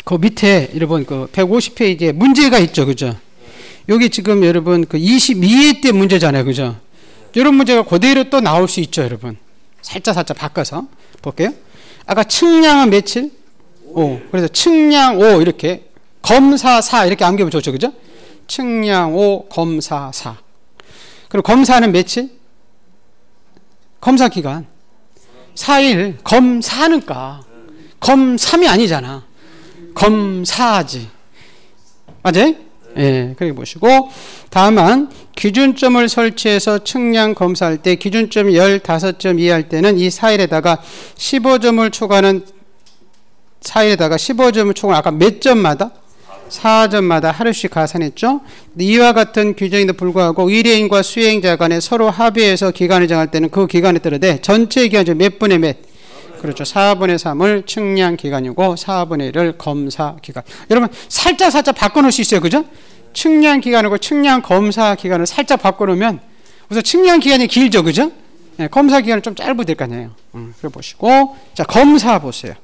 그 밑에 여러분 그 150페이지에 문제가 있죠, 그죠? 여기 지금 여러분 그 22회 때 문제잖아요, 그죠? 이런 문제가 그대로 또 나올 수 있죠, 여러분. 살짝 바꿔서 볼게요. 아까 측량은 며칠? 5. 그래서 측량 5 이렇게 검사 4 이렇게 암기하면 좋죠, 그죠? 측량 5 검사 4. 그리고 검사는 며칠? 검사 기간 4일. 검사니까 검3이 아니잖아. 검사지. 맞아요? 예, 그렇게 보시고 다만 기준점을 설치해서 측량 검사할 때 기준점이 15점 이하할 때는 이 4일에다가 15점을 초과하는 4일에다가 15점을 초과하는 아까 몇 점마다? 4점마다 하루씩 가산했죠. 이와 같은 규정에도 불구하고 의뢰인과 수행자 간에 서로 합의해서 기간을 정할 때는 그 기간에 따르되 전체 기간 중 몇 분의 몇? 그렇죠. 4분의 3을 측량 기간이고 4분의 1을 검사 기간. 여러분 살짝 바꿔놓을 수 있어요, 그죠? 측량 기간하고 측량 검사 기간을 살짝 바꿔놓으면 우선 측량 기간이 길죠, 그죠? 네, 검사 기간은 좀 짧아도 될 거 아니에요. 그래 보시고 자, 검사 보세요.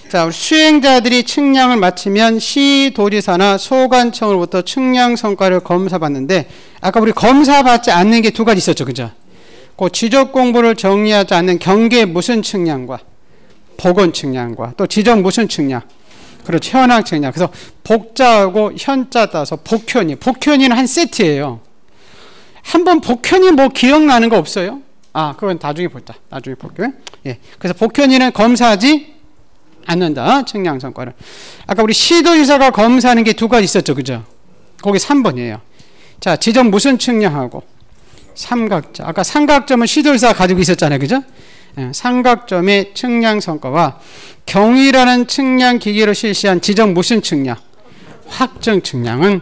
자, 우리 수행자들이 측량을 마치면 시도지사나 소관청으로부터 측량 성과를 검사받는데 아까 우리 검사받지 않는 게 두 가지 있었죠, 그죠? 그 지적 공부를 정리하지 않는 경계 무슨 측량과 복원 측량과 또 지적 무슨 측량, 그렇죠, 현황 측량. 그래서 복자하고 현자 따서 복현이, 복현이는 한 세트예요. 한번 복현이 뭐 기억나는 거 없어요? 아, 그건 나중에 보자. 나중에 볼게요. 예. 그래서 복현이는 검사하지 않는다. 측량 성과를. 아까 우리 시도의사가 검사하는 게 두 가지 있었죠, 그죠? 거기 3번이에요. 자, 지적 무슨 측량하고 삼각점. 아까 삼각점은 시도의사가 가지고 있었잖아요, 그죠? 예, 삼각점의 측량 성과와 경위라는 측량 기계로 실시한 지적 무슨 측량, 확정 측량은,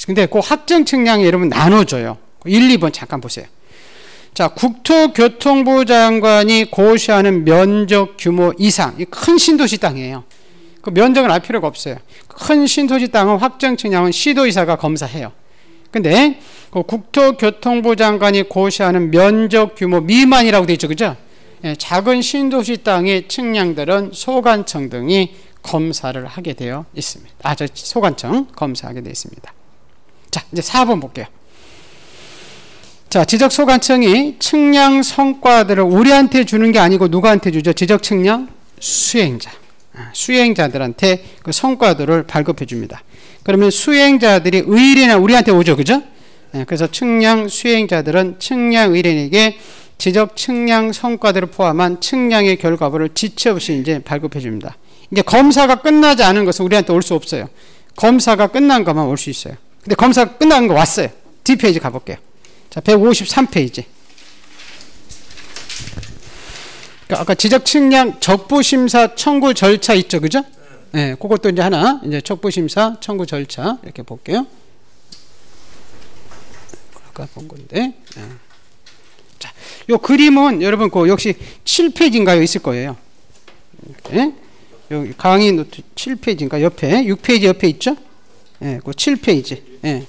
근데 그 확정 측량이 여러분 나눠줘요. 1, 2번 잠깐 보세요. 자, 국토교통부 장관이 고시하는 면적 규모 이상, 이 큰 신도시 땅이에요. 그 면적은 알 필요가 없어요. 큰 신도시 땅은 확정 측량은 시도의사가 검사해요. 근데 그 국토교통부 장관이 고시하는 면적 규모 미만이라고 되어 있죠, 그죠? 예, 작은 신도시 땅의 측량들은 소관청 등이 검사를 하게 되어 있습니다. 아, 저 소관청 검사하게 되어 있습니다. 자, 이제 4번 볼게요. 자, 지적소관청이 측량 성과들을 우리한테 주는 게 아니고 누구한테 주죠? 지적 측량 수행자. 수행자들한테 그 성과들을 발급해 줍니다. 그러면 수행자들이 의뢰나 우리한테 오죠, 그죠? 그래서 측량 수행자들은 측량 의뢰인에게 지적 측량 성과들을 포함한 측량의 결과물을 지체 없이 이제 발급해 줍니다. 이제 검사가 끝나지 않은 것은 우리한테 올 수 없어요. 검사가 끝난 것만 올 수 있어요. 근데 검사가 끝난 거 왔어요. 뒷페이지 가볼게요. 자, 153페이지. 그러니까 아까 지적 측량 적부심사 청구 절차 있죠, 그죠? 네, 그것도 이제 하나, 이제 적부심사 청구 절차 이렇게 볼게요. 아까 본 건데. 네. 자, 요 그림은 여러분 그 역시 7페이지인가요? 있을 거예요. 이렇게. 여기 강의 노트 7페이지인가 옆에 6페이지 옆에 있죠? 예, 네, 그 7페이지. 예. 네.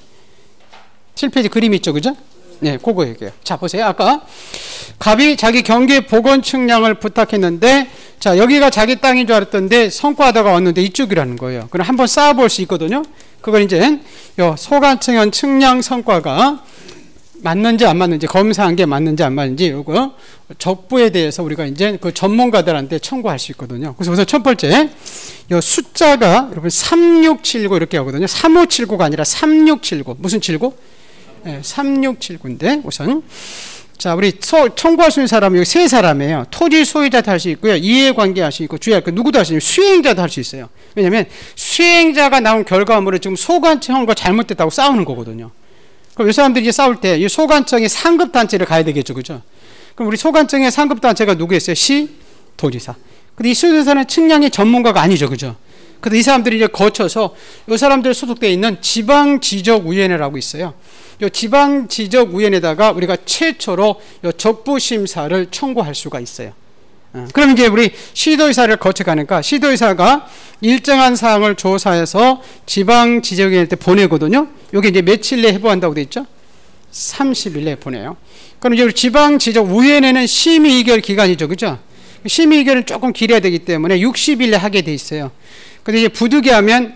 7페이지 그림 있죠, 그죠? 네, 그거 얘기해요. 자, 보세요. 아까 갑이 자기 경계 복원 측량을 부탁했는데, 자, 여기가 자기 땅인 줄 알았던데 성과하다가 왔는데 이쪽이라는 거예요. 그럼 한번 쌓아볼 수 있거든요. 그걸 이제 요 소관청현 측량 성과가 맞는지 안 맞는지, 검사한 게 맞는지 안 맞는지, 요거 적부에 대해서 우리가 이제 그 전문가들한테 청구할 수 있거든요. 그래서 우선 첫 번째, 요 숫자가 여러분 3679 이렇게 하거든요. 3579가 아니라 3679. 무슨 79? 네, 3679인데 우선 자, 우리 청구할 수 있는 사람은 여기 세 사람이에요. 토지 소유자도 할 수 있고요, 이해관계 할 수 있고, 주의할 거 누구도 할 수 있어요. 수행자도 할 수 있어요. 왜냐하면 수행자가 나온 결과물을 지금 소관청과 잘못됐다고 싸우는 거거든요. 그럼 이 사람들이 이제 싸울 때 이 소관청이 상급 단체를 가야 되겠죠, 그죠? 그럼 우리 소관청의 상급 단체가 누구였어요? 시, 도지사. 근데 이 시도지사는 측량의 전문가가 아니죠, 그죠? 그래서 이 사람들이 이제 거쳐서 이 사람들 소속되어 있는 지방지적위원회라고 있어요. 이 지방지적위원회에다가 우리가 최초로 이 적부심사를 청구할 수가 있어요. 그럼 이제 우리 시도의사를 거쳐가니까 시도의사가 일정한 사항을 조사해서 지방지적위원회한테 보내거든요. 이게 이제 며칠 내에 해부한다고 돼 있죠? 30일 내에 보내요. 그럼 이제 우리 지방지적위원회는 심의 의결 기간이죠, 그죠? 심의 의결은 조금 길어야 되기 때문에 60일 내에 하게 돼 있어요. 근데 이제 부득이 하면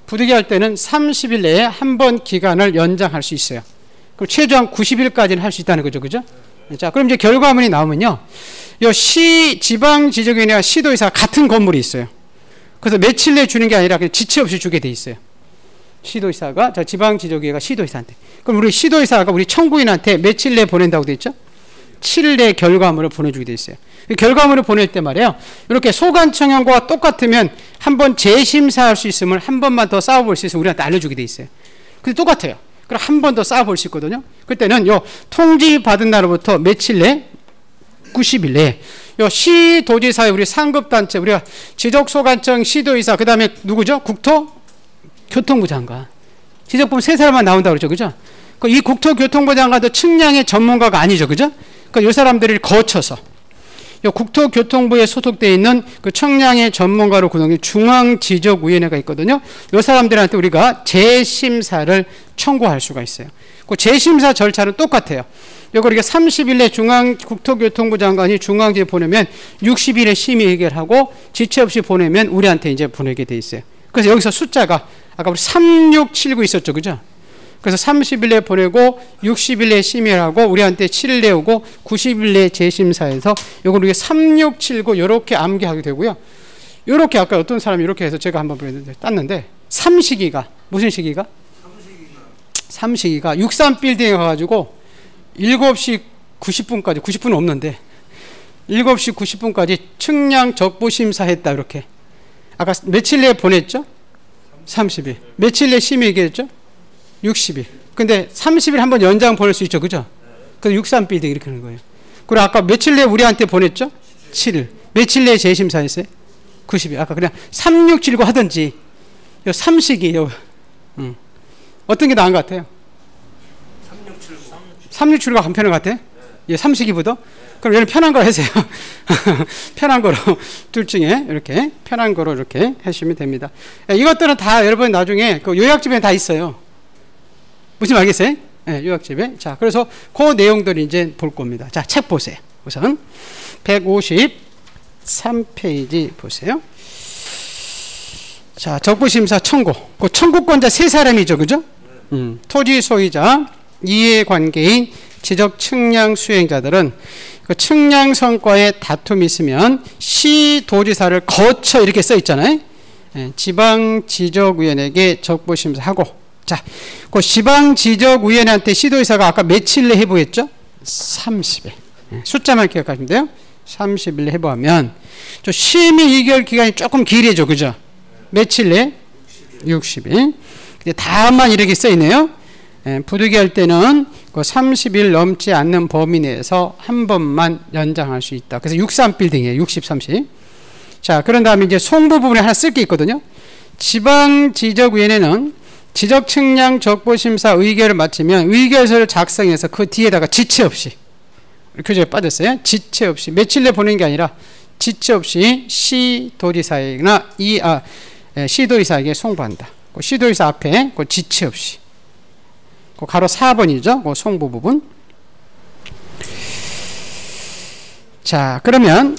부득이 할 때는 30일 내에 한 번 기간을 연장할 수 있어요. 그럼 최소한 90일까지는 할 수 있다는 거죠, 그죠? 자, 그럼 이제 결과물이 나오면요, 요 지방지적위원회와 시도의사가 같은 건물이 있어요. 그래서 며칠 내에 주는 게 아니라 그냥 지체 없이 주게 돼 있어요. 시도의사가, 저 지방지적위원회가 시도의사한테. 그럼 우리 시도의사가 우리 청구인한테 며칠 내에 보낸다고 돼 있죠? 7일 내에 결과물을 보내주게 돼 있어요. 결과물을 보낼 때 말이에요, 이렇게 소관청형과 똑같으면 한번 재심사할 수 있으면 한 번만 더 쌓아볼 수 있으면 우리한테 알려주게 돼 있어요. 근데 똑같아요. 그럼 한 번 더 쌓아볼 수 있거든요. 그때는 요 통지 받은 날로부터 며칠 내? 90일 내에 요 시도지사의 우리 상급단체, 우리가 지적소관청, 시도의사, 그 다음에 누구죠? 국토교통부 장관. 지적부면 세 사람만 나온다고 그러죠, 그죠? 이 국토교통부 장관도 측량의 전문가가 아니죠, 그죠? 그러니까 이 사람들을 거쳐서 이 국토교통부에 소속되어 있는 그 측량의 전문가로 구성된 중앙지적위원회가 있거든요. 이 사람들한테 우리가 재심사를 청구할 수가 있어요. 그 재심사 절차는 똑같아요. 이걸 우리가 30일 내 국토교통부 장관이 중앙지에 보내면 60일에 심의 의결하고 지체 없이 보내면 우리한테 이제 보내게 돼 있어요. 그래서 여기서 숫자가 아까 우리 3679 있었죠, 그죠? 그래서 30일 내에 보내고 60일 내에 심의하고 우리한테 7일 내에 오고 90일 내에 재심사해서 요걸 우리가 3679 이렇게 암기하게 되고요. 이렇게 아까 어떤 사람이 이렇게 해서 제가 한번 땄는데 3시기가 무슨 시기가? 3시기가 63빌딩에 가가지고 7시 90분까지 90분은 없는데 7시 90분까지 측량 적부심사 했다 이렇게. 아까 며칠 내에 보냈죠? 30일. 며칠 내에 심의 얘기했죠? 60일. 근데 30일 한번 연장 보낼 수 있죠. 그죠? 그래서 63빌딩 이렇게 하는 거예요. 그리고 아까 며칠 내에 우리한테 보냈죠? 7일. 며칠 내에 재심사 했어요? 90일. 아까 그냥 3679 하든지 요 3시기 어떤 게 나은 것 같아요? 3679가 간편한 것 같아요? 예, 3시기보다? 그럼 얘는 편한 거 하세요. 편한 거로 둘 중에 이렇게 편한 거로 이렇게 하시면 됩니다. 예, 이것들은 다 여러분 나중에 그 요약집에 다 있어요. 무슨 말 알겠어요? 예, 요약집에. 자, 그래서 그 내용들을 이제 볼 겁니다. 자, 책 보세요. 우선 153페이지 보세요. 자, 적부심사 청구. 그 청구권자 세 사람이죠, 그죠? 토지 소유자, 이해관계인, 지적 측량 수행자들은 그 측량 성과에 다툼이 있으면 시도지사를 거쳐 이렇게 써 있잖아요. 예, 지방지적위원회에게 적부심사하고, 자, 그 지방지적위원회한테 시도지사가 아까 며칠 내에 해부했죠? 30일. 예, 숫자만 기억하시면 돼요. 30일 해부하면 저 심의 이결 기간이 조금 길어져, 그죠? 며칠 내에? 60일. 근데 다만 이렇게 써 있네요. 예, 부득이할 때는 그 30일 넘지 않는 범위 내에서 한 번만 연장할 수 있다. 그래서 63빌딩이에요. 60, 30. 자, 그런 다음에 이제 송부 부분에 하나 쓸 게 있거든요. 지방지적위원회는 지적측량 적부심사 의결을 마치면 의결서를 작성해서 그 뒤에다가 지체 없이, 교재에 빠졌어요. 지체 없이, 며칠 내에 보내는 게 아니라 지체 없이 시도지사에게나 시도지사에게 송부한다. 그 시도지사 앞에 그 지체 없이. 그 가로 4번이죠. 그 송부 부분. 자, 그러면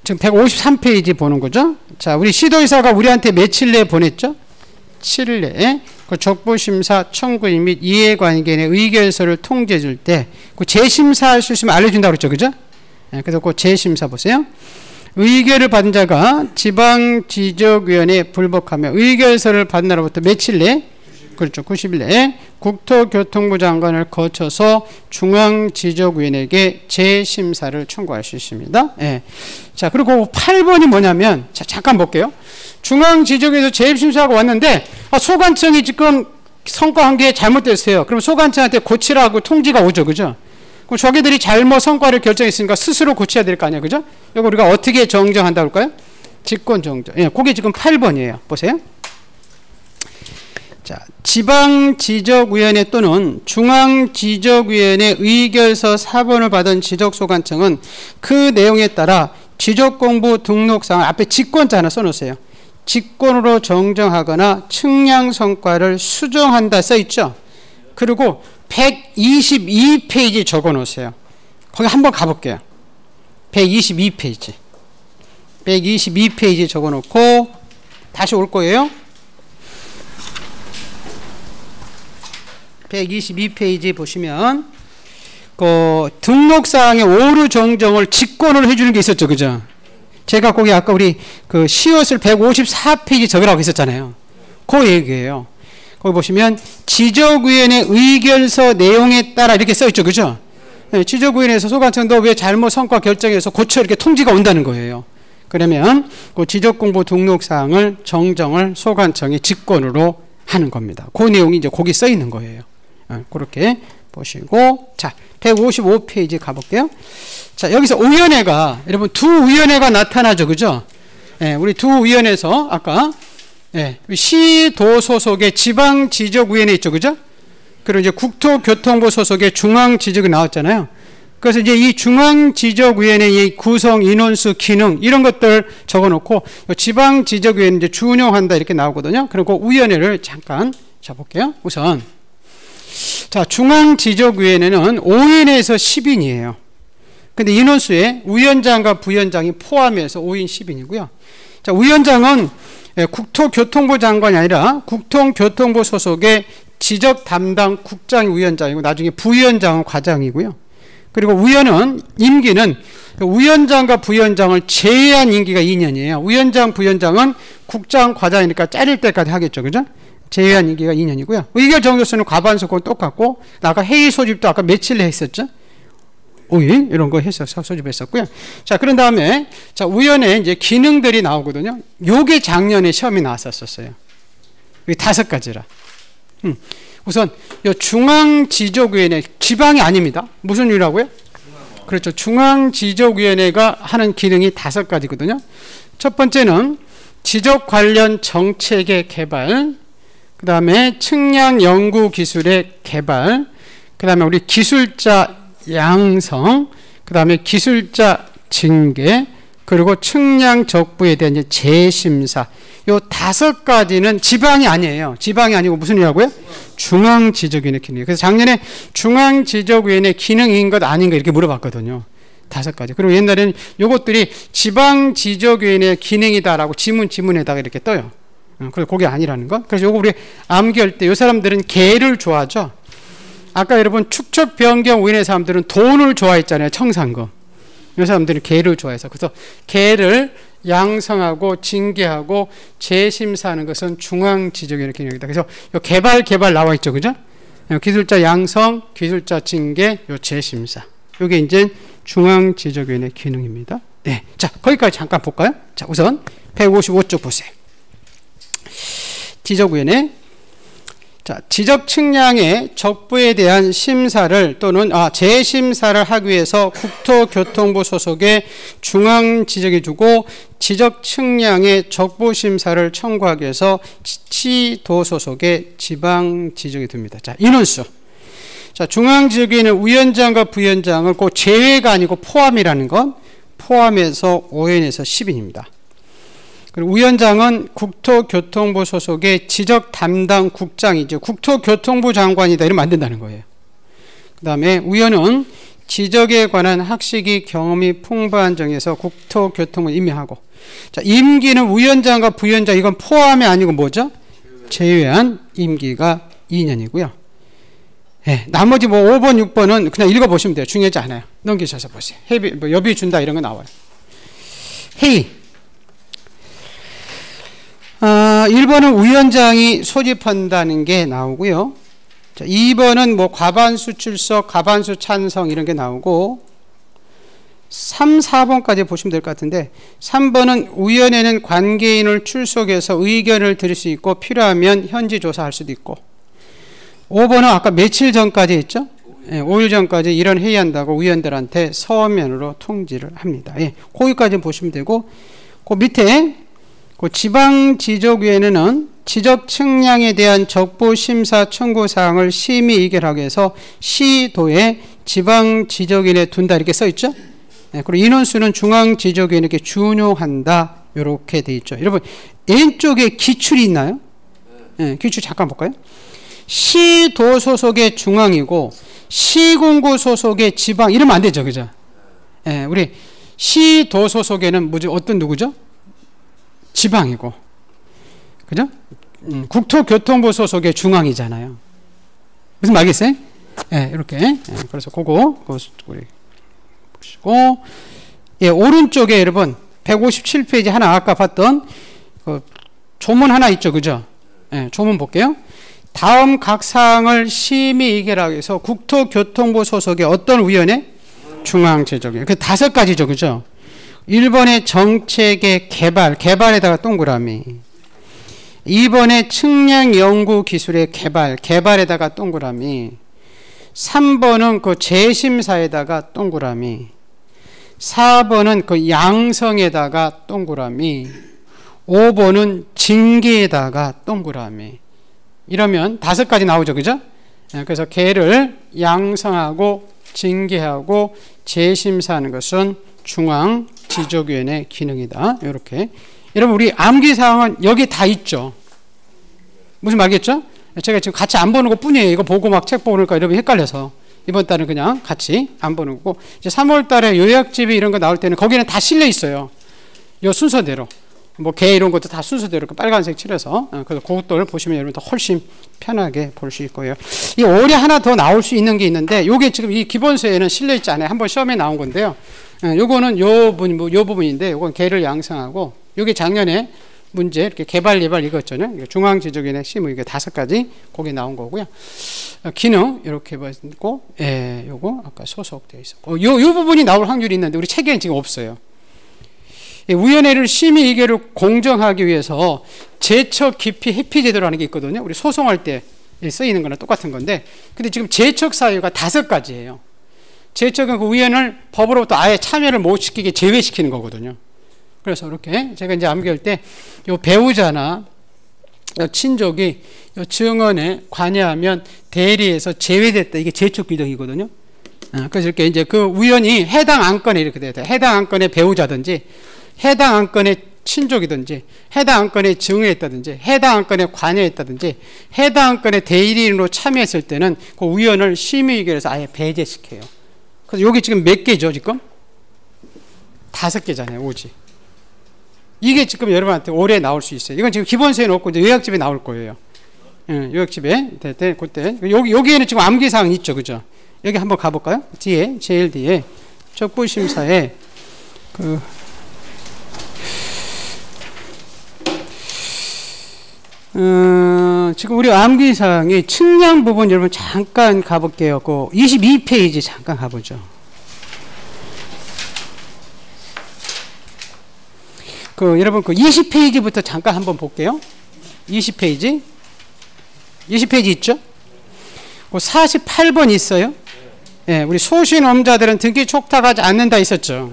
지금 153페이지 보는 거죠. 자, 우리 시도지사가 우리한테 며칠 내에 보냈죠? 7일 내에 그 적부심사 청구인 및 이해관계인의 의결서를 통지해 줄 때 그 재심사할 수 있으면 알려준다고 그랬죠. 그죠? 네, 그래서 그 재심사 보세요. 의결을 받은 자가 지방지적위원회에 불복하며 의결서를 받은 날로부터 며칠 내에, 그렇죠, 90일 내에 국토교통부 장관을 거쳐서 중앙지적위원회에게 재심사를 청구할 수 있습니다. 예. 자, 그리고 8번이 뭐냐면, 자, 잠깐 볼게요. 중앙지적위에서 재심사하고 왔는데 소관청이 지금 성과한 게 잘못됐어요. 그럼 소관청한테 고치라고 통지가 오죠. 그죠? 그럼 저기들이 잘못 성과를 결정했으니까 스스로 고쳐야 될 거 아니에요. 그죠? 이거 우리가 어떻게 정정한다고 할까요? 직권정정. 예, 그게 지금 8번이에요. 보세요. 자, 지방지적위원회 또는 중앙지적위원회 의결서 4번을 받은 지적소관청은 그 내용에 따라 지적공부 등록사항 앞에 직권자 하나 써놓으세요. 직권으로 정정하거나 측량 성과를 수정한다 써있죠. 그리고 122페이지 적어놓으세요. 거기 한번 가볼게요. 122페이지. 122페이지 적어놓고 다시 올 거예요. 122페이지 보시면 그 등록사항의 오류 정정을 직권으로 해주는 게 있었죠. 그죠? 제가 거기 아까 우리 그 시옷을 154페이지 적으라고 했었잖아요. 그 얘기예요. 거기 보시면 지적위원회 의결서 내용에 따라 이렇게 써있죠. 그죠? 네, 지적위원회에서 소관청 너 왜 잘못 성과 결정해서 고쳐 이렇게 통지가 온다는 거예요. 그러면 그 지적공부 등록사항을 정정을 소관청이 직권으로 하는 겁니다. 그 내용이 이제 거기 써 있는 거예요. 그렇게 보시고, 자, 155페이지 가볼게요. 자, 여기서 위원회가, 여러분 두 위원회가 나타나죠. 그죠? 예, 우리 두 위원회에서 아까, 예, 시도 소속의 지방지적위원회 있죠. 그죠? 그리고 이제 국토교통부 소속의 중앙지적이 나왔잖아요. 그래서 이제 이 중앙지적위원회의 구성, 인원수, 기능, 이런 것들 적어 놓고, 지방지적위원회 이제 준용한다 이렇게 나오거든요. 그리고 위원회를 잠깐 잡볼게요. 우선. 자, 중앙지적위원회는 5인에서 10인이에요. 근데 인원수에 위원장과 부위원장이 포함해서 5인 10인이고요. 자, 위원장은 국토교통부 장관이 아니라 국토교통부 소속의 지적 담당 국장이 위원장이고 나중에 부위원장은 과장이고요. 그리고 위원은 임기는 위원장과 부위원장을 제외한 임기가 2년이에요. 위원장, 부위원장은 국장, 과장이니까 잘릴 때까지 하겠죠. 그죠? 제외한 임기가 2년이고요. 의결 정도수는 과반수 그건 똑같고, 아까 회의 소집도 아까 며칠 했었죠? 5일 이런 거 해서 소집했었고요. 자, 그런 다음에 자, 위원회 이제 기능들이 나오거든요. 요게 작년에 시험이 나왔었어요. 이게 5가지라. 우선 요 중앙지적위원회, 지방이 아닙니다. 무슨 위라고요? 그렇죠. 중앙지적위원회가 하는 기능이 5가지거든요. 첫 번째는 지적 관련 정책의 개발, 그 다음에 측량 연구 기술의 개발, 그 다음에 우리 기술자 양성, 그 다음에 기술자 징계, 그리고 측량 적부에 대한 재심사. 요 5가지는 지방이 아니에요. 지방이 아니고 무슨 일이라고요? 중앙지적위원회 기능이에요. 그래서 작년에 중앙지적위원회 기능인 것 아닌 것 이렇게 물어봤거든요. 5가지. 그리고 옛날에는 요것들이 지방지적위원회 기능이다라고 지문에다가 이렇게 떠요. 그래서 그게 아니라는 거. 그래서 요거 우리 암기할 때 요 사람들은 개를 좋아하죠. 아까 여러분 축척 변경 위원회 사람들은 돈을 좋아했잖아요. 청산금. 이 사람들이 개를 좋아해서. 그래서 개를 양성하고 징계하고 재심사하는 것은 중앙지적위원회 기능이다. 그래서 요 개발 나와 있죠. 그죠? 기술자 양성, 기술자 징계, 요 재심사. 요게 이제 중앙지적위원회 기능입니다. 네. 자, 거기까지 잠깐 볼까요? 자, 우선 155쪽 보세요. 지적위원회. 자, 지적 측량의 적부에 대한 심사를 또는 재심사를 하기 위해서 국토교통부 소속의 중앙지적에 두고 지적 측량의 적부 심사를 청구하기 위해서 시도 소속의 지방지적에 둡니다. 자, 인원수. 자, 중앙지적에는 위원장과 부위원장을 꼭 제외가 아니고 포함이라는 건 포함해서 5인에서 10인입니다. 그리고 위원장은 국토교통부 소속의 지적 담당 국장이죠. 국토교통부 장관이다 이러면 안 된다는 거예요. 그 다음에 위원은 지적에 관한 학식이 경험이 풍부한 정에서 국토교통부 임명하고, 자, 임기는 위원장과 부위원장 이건 포함이 아니고 뭐죠? 제외한 임기가 2년이고요. 네, 나머지 뭐 5번, 6번은 그냥 읽어보시면 돼요. 중요하지 않아요. 넘기셔서 보세요. 여비 준다 이런 거 나와요. 회의. 1번은 위원장이 소집한다는 게 나오고요. 자, 2번은 뭐 과반수 출석, 과반수 찬성 이런 게 나오고 3, 4번까지 보시면 될 것 같은데 3번은 위원회는 관계인을 출석해서 의견을 들을 수 있고 필요하면 현지 조사할 수도 있고 5번은 아까 며칠 전까지 했죠? 예, 5일 전까지 이런 회의한다고 위원들한테 서면으로 통지를 합니다. 예, 거기까지 보시면 되고 그 밑에 그 지방지적위원회는 지적 측량에 대한 적부심사 청구사항을 심의 의결하기 위해서 시도에 지방지적위원회에 둔다 이렇게 써있죠. 네, 그리고 인원수는 중앙지적위원회에게 준용한다 이렇게 돼 있죠. 여러분 왼쪽에 기출이 있나요? 네, 기출 잠깐 볼까요? 시도 소속의 중앙이고 시군구 소속의 지방 이러면 안 되죠. 그죠? 네, 우리 시도 소속에는 어떤 누구죠? 지방이고, 그죠? 국토교통부 소속의 중앙이잖아요. 무슨 말겠어요? 예, 이렇게. 예, 그래서 그거 우리 보시고, 예, 오른쪽에 여러분 157페이지 하나 아까 봤던 그 조문 하나 있죠, 그죠? 예, 조문 볼게요. 다음 각 사항을 심의 의결하기 위해서 국토교통부 소속의 어떤 위원회? 중앙지적위원회. 그 5가지죠, 그죠? 1번의 정책의 개발에다가 동그라미. 2번의 측량 연구 기술의 개발에다가 동그라미. 3번은 그 재심사에다가 동그라미. 4번은 그 양성에다가 동그라미. 5번은 징계에다가 동그라미. 이러면 5가지 나오죠, 그죠? 그래서 개를 양성하고 징계하고 재심사하는 것은 중앙지적위원회 기능이다. 이렇게. 여러분 우리 암기사항은 여기 다 있죠. 무슨 말겠죠? 제가 지금 같이 안 보는 것 뿐이에요. 이거 보고 막 책 보니까 여러분 헷갈려서 이번 달은 그냥 같이 안 보는 거고 이제 3월 달에 요약집이 이런 거 나올 때는 거기는 다 실려 있어요. 요 순서대로 뭐 개 이런 것도 다 순서대로 이렇게 빨간색 칠해서 그래서 그것들을 보시면 여러분 더 훨씬 편하게 볼 수 있고요. 이 올해 하나 더 나올 수 있는 게 있는데 요게 지금 이 기본서에는 실려 있지 않아요. 한번 시험에 나온 건데요. 요거는 요 부분인데 요건 개를 양성하고 요게 작년에 문제 이렇게 개발 예발 이거였잖아요. 중앙 지적인의 심의 이게 5가지 거기 나온 거고요. 기능 이렇게 봤고 요거 아까 소속되어 있었고 요 부분이 나올 확률이 있는데 우리 책에는 지금 없어요. 위원회를 심의 의결을 공정하기 위해서 제척 기피 회피 제도라는 게 있거든요. 우리 소송할 때 쓰이는 거랑 똑같은 건데 근데 지금 제척 사유가 5가지예요. 제척은 그 위원을 법으로부터 아예 참여를 못 시키게 제외시키는 거거든요. 그래서 이렇게 제가 이제 암기할 때 요 배우자나 요 친족이 요 증언에 관여하면 대리에서 제외됐다. 이게 제척 규정이거든요. 그래서 이렇게 이제 그 위원이 해당 안건에 이렇게 돼야 돼. 해당 안건의 배우자든지 해당 안건의 친족이든지 해당 안건에 증언했다든지 해당 안건에 관여했다든지 해당 안건에 대리인으로 참여했을 때는 그 위원을 심의의결에서 아예 배제시켜요. 그래서 여기 지금 몇 개죠 지금? 5개잖아요. 오지. 이게 지금 여러분한테 올해 나올 수 있어요. 이건 지금 기본서에는 없고 이제 요약집에 나올 거예요. 요약집에 그때 여기에는 지금 암기사항 있죠, 그죠? 여기 한번 가볼까요? 뒤에 제일 뒤에 적부심사에 지금 우리 암기사항이 측량 부분 여러분 잠깐 가볼게요. 그 22페이지 잠깐 가보죠. 여러분 20페이지부터 잠깐 한번 볼게요. 20페이지 있죠? 48번 있어요. 예, 우리 소신엄자들은 등기 촉탁하지 않는다 있었죠.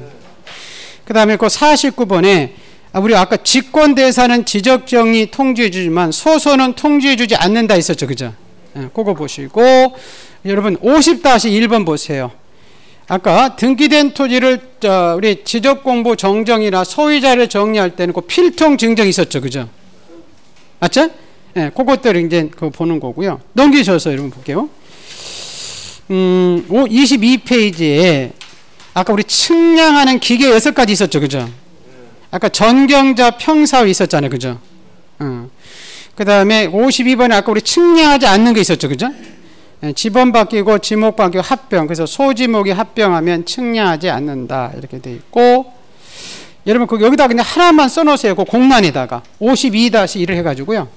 그 다음에 49번에 우리 아까 직권대사는 지적정리 통지해주지만 소소는 통지해주지 않는다 있었죠. 그죠? 예, 그거 보시고 여러분 50-1번 보세요. 아까 등기된 토지를 우리 지적공부 정정이나 소유자를 정리할 때는 그 필통 증정이 있었죠. 그죠? 맞죠? 예, 그것들을 이제 보는 거고요. 넘기셔서 여러분 볼게요. 22페이지에 아까 우리 측량하는 기계 6가지 있었죠. 그죠? 아까 전경자 평사위 있었잖아요. 그죠? 그 다음에 52번에 아까 우리 측량하지 않는 거 있었죠. 그죠? 지번 바뀌고 지목 바뀌고 합병. 그래서 소지목이 합병하면 측량하지 않는다. 이렇게 돼 있고 여러분 여기다 그냥 하나만 써놓으세요. 그 공란에다가 52-1을 해가지고요.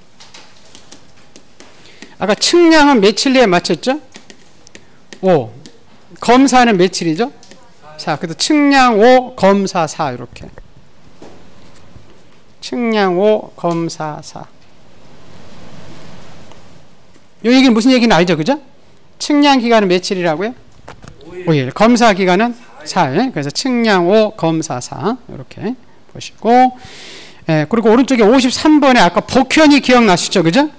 아까 측량은 며칠내에 마쳤죠? 5. 검사는 며칠이죠? 4. 그래서 측량 5, 검사 4 이렇게. 측량 5, 검사 4. 이 얘기는 무슨 얘기는 알죠? 그죠? 측량 기간은 며칠이라고요? 5일. 검사 기간은 4일. 그래서 측량 5, 검사 4 이렇게 보시고 그리고 오른쪽에 53번에 아까 복현이 기억나시죠? 그죠?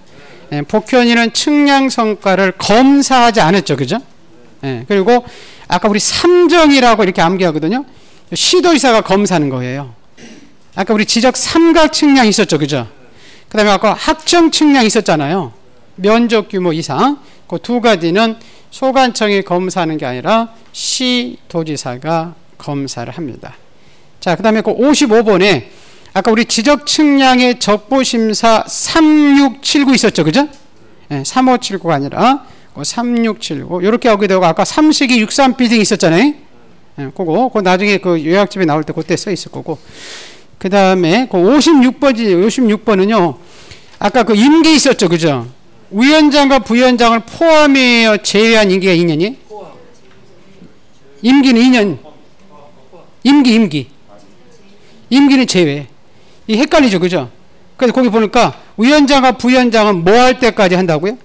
복현이는 측량 성과를 검사하지 않았죠. 그죠? 그리고 아까 우리 삼정이라고 이렇게 암기하거든요. 시도지사가 검사하는 거예요. 아까 우리 지적 삼각 측량 있었죠. 그죠? 그 다음에 아까 학정 측량 있었잖아요. 면적 규모 이상. 그 2가지는 소관청이 검사하는 게 아니라 시도지사가 검사를 합니다. 자, 그 다음에 그 55번에 아까 우리 지적 측량의 적부심사 3679 있었죠. 그죠? 3579가 아니라 3679 이렇게 하게 되고 아까 삼식이 63비딩 있었잖아요. 그거 나중에 그 요약집에 나올 때 그때 써 있을 거고 그 다음에 그 56번은요 아까 그 임기 있었죠. 그죠? 위원장과 부위원장을 포함해서 제외한 임기가 2년이? 임기는 2년. 임기는 제외. 이 헷갈리죠. 그죠? 그래서 거기 보니까 위원장과 부위원장은 뭐 할 때까지 한다고요?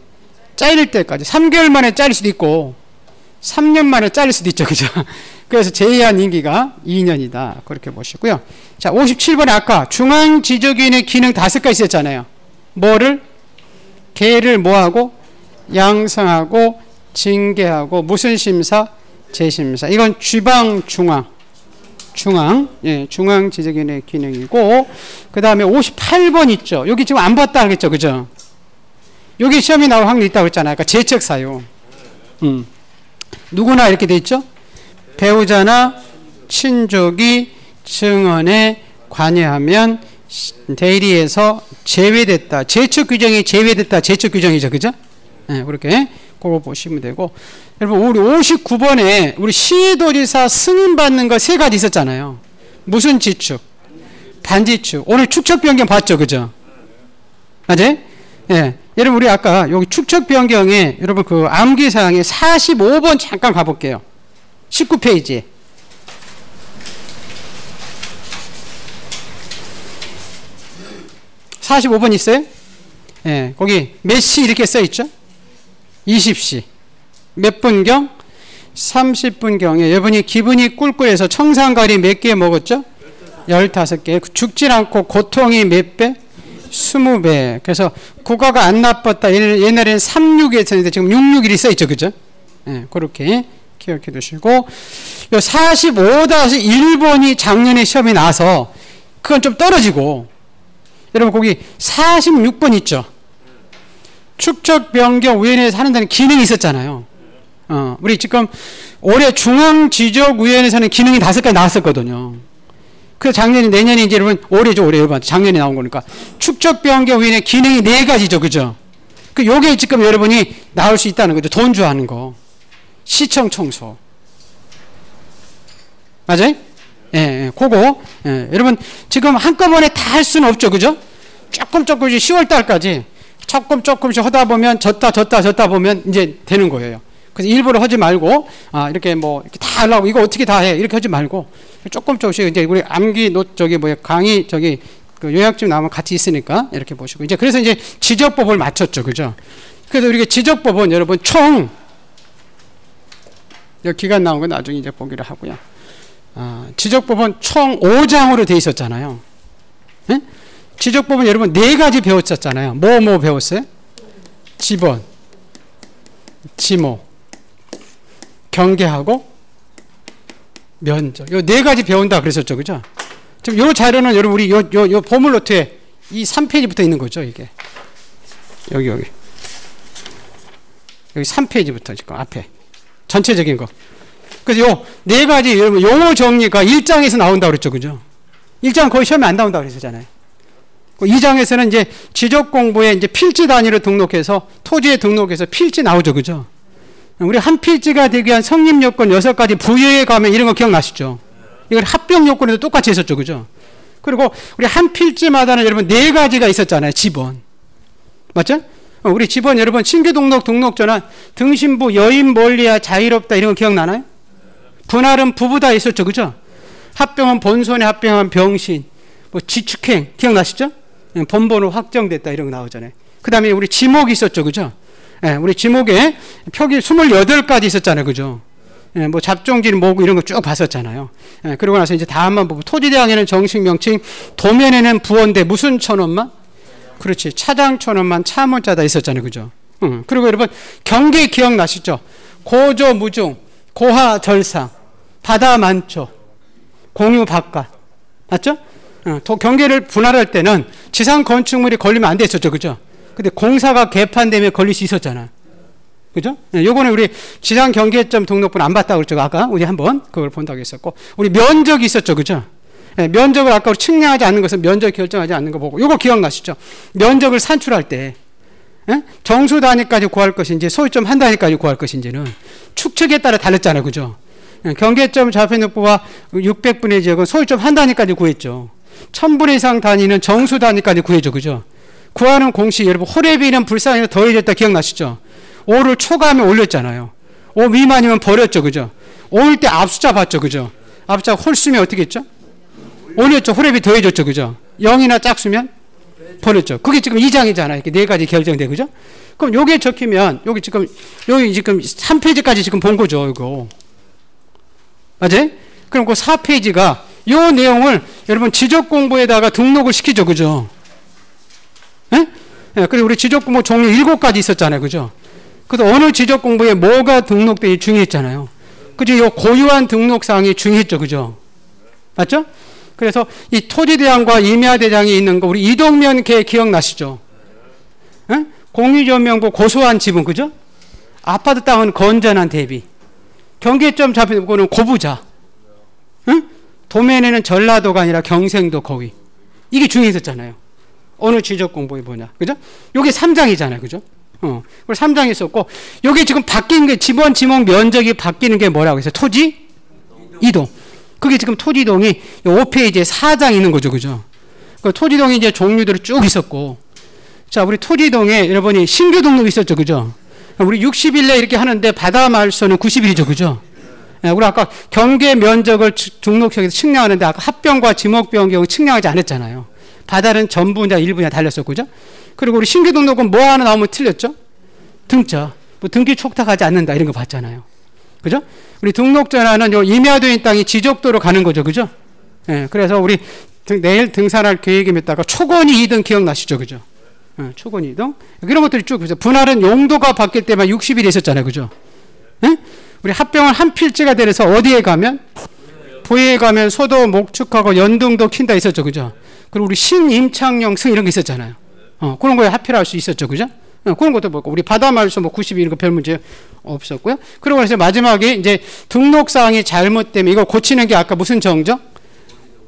잘릴 때까지. 3개월 만에 잘릴 수도 있고 3년 만에 잘릴 수도 있죠. 그죠? 그래서 제외한 임기가 2년이다. 그렇게 보시고요. 자, 57번에 아까 중앙지적위원회 기능 5가지 있었잖아요. 뭐를? 개를 뭐하고? 양성하고 징계하고 무슨 심사? 재심사. 이건 중앙 지적위원회 기능이고 그 다음에 58번 있죠. 여기 지금 안 봤다 하겠죠. 그죠? 여기 시험이 나올 확률이 있다고 했잖아요. 그러니까 제척 사유. 누구나 이렇게 돼 있죠. 배우자나 친족이 증언에 관여하면 대리에서 제외됐다. 제척 규정이 제외됐다. 제척 규정이죠. 그죠? 네, 그렇게 그거 보시면 되고. 여러분, 우리 59번에 우리 시도지사 승인받는 거 세 가지 있었잖아요. 무슨 지축? 반지축. 오늘 축척 변경 봤죠? 그죠? 맞아요? 예. 여러분, 우리 아까 여기 축척 변경에 여러분 그 암기사항에 45번 잠깐 가볼게요. 19페이지에. 45번 있어요? 예, 거기 몇 시 이렇게 써 있죠? 20시. 몇 분경? 30분경에 여러분이 기분이 꿀꿀해서 청산가리 몇 개 먹었죠? 15개. 죽질 않고 고통이 몇 배? 20배. 그래서 국가가 안 나빴다. 옛날에는 36이었는데 지금 66일이 써 있죠. 그죠? 예, 그렇게 기억해 두시고. 45-1번이 작년에 시험이 나서 그건 좀 떨어지고, 여러분 거기 46번 있죠. 축척 변경 위원회에서 하는다는 기능이 있었잖아요. 우리 지금 올해 중앙지적위원회에서 하는 기능이 5가지 나왔었거든요. 그 작년이 내년이 이제 여러분 올해죠. 올해 여러분 작년에 나온 거니까 축척 변경 위원회 기능이 4가지죠. 그죠? 그 요게 지금 여러분이 나올 수 있다는 거죠. 돈 주하는 거. 시청 청소. 맞아요? 예, 그거. 예, 여러분, 지금 한꺼번에 다 할 수는 없죠. 그죠? 조금씩 10월달까지 조금씩 하다 보면 졌다 보면 이제 되는 거예요. 그래서 일부러 하지 말고, 이렇게 뭐, 이렇게 다 하려고, 이거 어떻게 다 해. 이렇게 하지 말고, 조금씩 이제 우리 암기 강의 그 요약집 나오면 같이 있으니까 이렇게 보시고. 이제 그래서 이제 지적법을 맞췄죠. 그죠? 그래서 우리가 지적법은 여러분 총, 여기 기간 나온 건 나중에 이제 보기로 하고요. 지적법은 총 5장으로 돼 있었잖아요. 네? 지적법은 여러분 4가지 배웠었잖아요. 뭐 배웠어요? 지번, 지모, 경계하고 면적. 요 4가지 배운다 그랬었죠. 그죠? 지금 요 자료는 여러분 우리 요 보물 노트에 이 3페이지부터 있는 거죠. 이게. 여기 3페이지부터 지금 앞에. 전체적인 거. 그래서 요 4가지 여러분 용어 정리가 1장에서 나온다고 그랬죠. 그죠? 1장 거의 시험에 안 나온다고 그랬잖아요. 2장에서는 이제 지적 공부에 이제 필지 단위로 등록해서 토지에 등록해서 필지 나오죠. 그죠? 우리 한 필지가 되기 위한 성립 요건 6가지 부여에 가면 이런 거 기억나시죠? 이걸 합병 요건에도 똑같이 했었죠. 그죠? 그리고 우리 한 필지마다는 여러분 4가지가 있었잖아요. 지번. 맞죠? 우리 지번 여러분 신규 등록전환 등신부 여인 멀리야 자유롭다 이런 거 기억나나요? 분할은 부부다 있었죠. 그죠? 합병은 본손에 합병한 병신, 뭐 지축행 기억나시죠? 본번호 확정됐다 이런 거 나오잖아요. 그 다음에 우리 지목이 있었죠. 그죠? 예, 우리 지목에 표기 28가지 있었잖아요. 그죠? 예, 뭐 잡종질 뭐고 이런 거 쭉 봤었잖아요. 예, 그러고 나서 이제 다음만 보고 토지대항에는 정식 명칭, 도면에는 부원대 무슨 천원만? 그렇지. 차장 천원만 차문자다 있었잖아요. 그죠? 그리고 여러분 경계 기억나시죠? 고조 무중, 고하 절상, 바다 만초, 공유 바깥. 맞죠? 경계를 분할할 때는 지상 건축물이 걸리면 안 됐었죠. 그죠? 근데 공사가 개판되면 걸릴 수 있었잖아. 그죠? 요거는 우리 지상 경계점 등록분 안 봤다고 그랬죠. 아까 우리 한번 그걸 본다고 했었고. 우리 면적이 있었죠. 그죠? 면적을 아까 우리 측량하지 않는 것은 면적 결정하지 않는 거 보고. 요거 기억나시죠? 면적을 산출할 때 정수 단위까지 구할 것인지 소유점 한 단위까지 구할 것인지는 축척에 따라 달랐잖아요. 그죠? 경계점 좌표능부와 600분의 지역은 소유점 한 단위까지 구했죠. 1000분의 이상 단위는 정수 단위까지 구해줘. 그죠? 구하는 공식 여러분 호래비는 불쌍해서 더해졌다 기억나시죠? 5를 초과하면 올렸잖아요. 5 미만이면 버렸죠. 그죠? 5일 때 압수자 봤죠. 그죠? 압수자 홀수면 어떻게 했죠? 올렸죠. 호래비 더해줬죠. 그죠? 0이나 짝수면 버렸죠. 그게 지금 2장이잖아요. 이렇게 4가지 결정돼. 그죠? 그럼 요게 적히면 여기 지금 3페이지까지 지금 본 거죠. 이거. 맞아요? 그럼 그 4페이지가 요 내용을 여러분 지적 공부에다가 등록을 시키죠. 그죠? 예? 그리고 우리 지적 공부 종류 7가지 있었잖아요. 그죠? 그래서 어느 지적 공부에 뭐가 등록되기 중요했잖아요. 그죠? 요 고유한 등록사항이 중요했죠. 그죠? 맞죠? 그래서 이 토지대장과 임야대장이 있는 거 우리 이동면 개 기억나시죠? 예? 공유전명부 고소한 지분. 그죠? 아파트 땅은 건전한 대비. 경계점 잡히는 거는 고부자. 응? 도면에는 전라도가 아니라 경생도 거위. 이게 중요했었잖아요. 어느 지적 공부에 뭐냐. 그죠? 요게 3장이잖아요. 그죠? 그리고 3장이 있었고, 요게 지금 바뀌는 게, 지번, 지목 면적이 바뀌는 게 뭐라고 했어요? 토지? 이동. 그게 지금 토지 이동이 요 5페이지에 4장 있는 거죠. 그죠? 그 토지 이동이 이제 종류들이 쭉 있었고, 자, 우리 토지 이동에 여러분이 신규 등록이 있었죠. 그죠? 우리 60일내 이렇게 하는데 바다 말소는 90일이죠. 그죠? 우리 아까 경계 면적을 등록식에서 측량하는데 아까 합병과 지목병 경우 측량하지 않았잖아요. 바다는 전부냐 일부냐 달렸었고, 그죠? 그리고 우리 신규 등록은 뭐 하나 나오면 틀렸죠? 등자. 뭐 등기 촉탁하지 않는다 이런 거 봤잖아요. 그죠? 우리 등록전화는 요 임야되어 있는 땅이 지적도로 가는 거죠. 그죠? 예, 그래서 우리 내일 등산할 계획이 있다가 초건이 2등 기억나시죠? 그죠? 초건이 2등. 이런 것들이 쭉 있어요. 분할은 용도가 바뀔 때만 60일이 있었잖아요. 그죠? 예? 우리 합병은 한 필지가 되어서 어디에 가면? 부에 가면 소도 목축하고 연등도 킨다 있었죠. 그죠? 그리고 우리 신임창령 승 이런 게 있었잖아요. 그런 거에 합필할 수 있었죠. 그죠? 그런 것도 보고 우리 바다말소 뭐 90일 이런 거 별 문제 없었고요. 그리고 그래서 마지막에 이제 등록사항이 잘못되면 이거 고치는 게 아까 무슨 정정?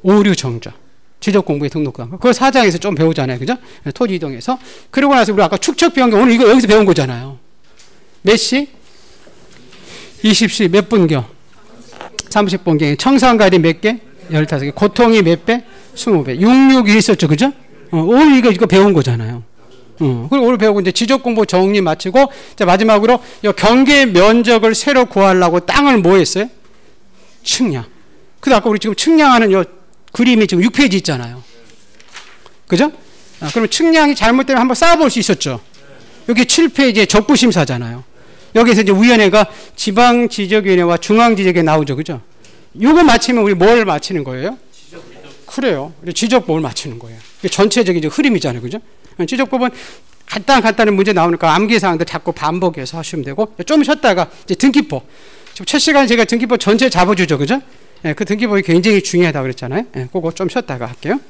오류 정정. 지적 공부의 등록사항. 그거 4장에서 좀 배우잖아요. 그죠? 토지 이동에서. 그러고 나서 우리 아까 축척 변경 오늘 이거 여기서 배운 거잖아요. 몇 시? 20시 몇 분경? 30분경. 청산가리 몇 개? 15개. 고통이 몇 배? 20배. 66이 있었죠. 그죠? 오늘 이거 배운 거잖아요. 그리고 오늘 배우고 이제 지적 공부 정리 마치고, 자, 마지막으로 이 경계 면적을 새로 구하려고 땅을 뭐 했어요? 측량. 근데 아까 우리 지금 측량하는 이 그림이 지금 6페이지 있잖아요. 그죠? 그럼 측량이 잘못되면 한번 쌓아볼 수 있었죠. 여기 7페이지에 적부심사잖아요. 여기서 이제 위원회가 지방지적위원회와 중앙지적에 나오죠. 그죠? 요거 맞히면 우리 뭘 맞히는 거예요? 그래요. 지적법을 맞추는 거예요. 전체적인 이제 흐름이잖아요. 그죠? 지적법은 간단한 문제 나오니까 암기사항들 자꾸 반복해서 하시면 되고, 좀 쉬었다가 이제 등기법. 지금 첫 시간에 제가 등기법 전체 잡아주죠. 그죠? 그 등기법이 굉장히 중요하다고 그랬잖아요. 그거 좀 쉬었다가 할게요.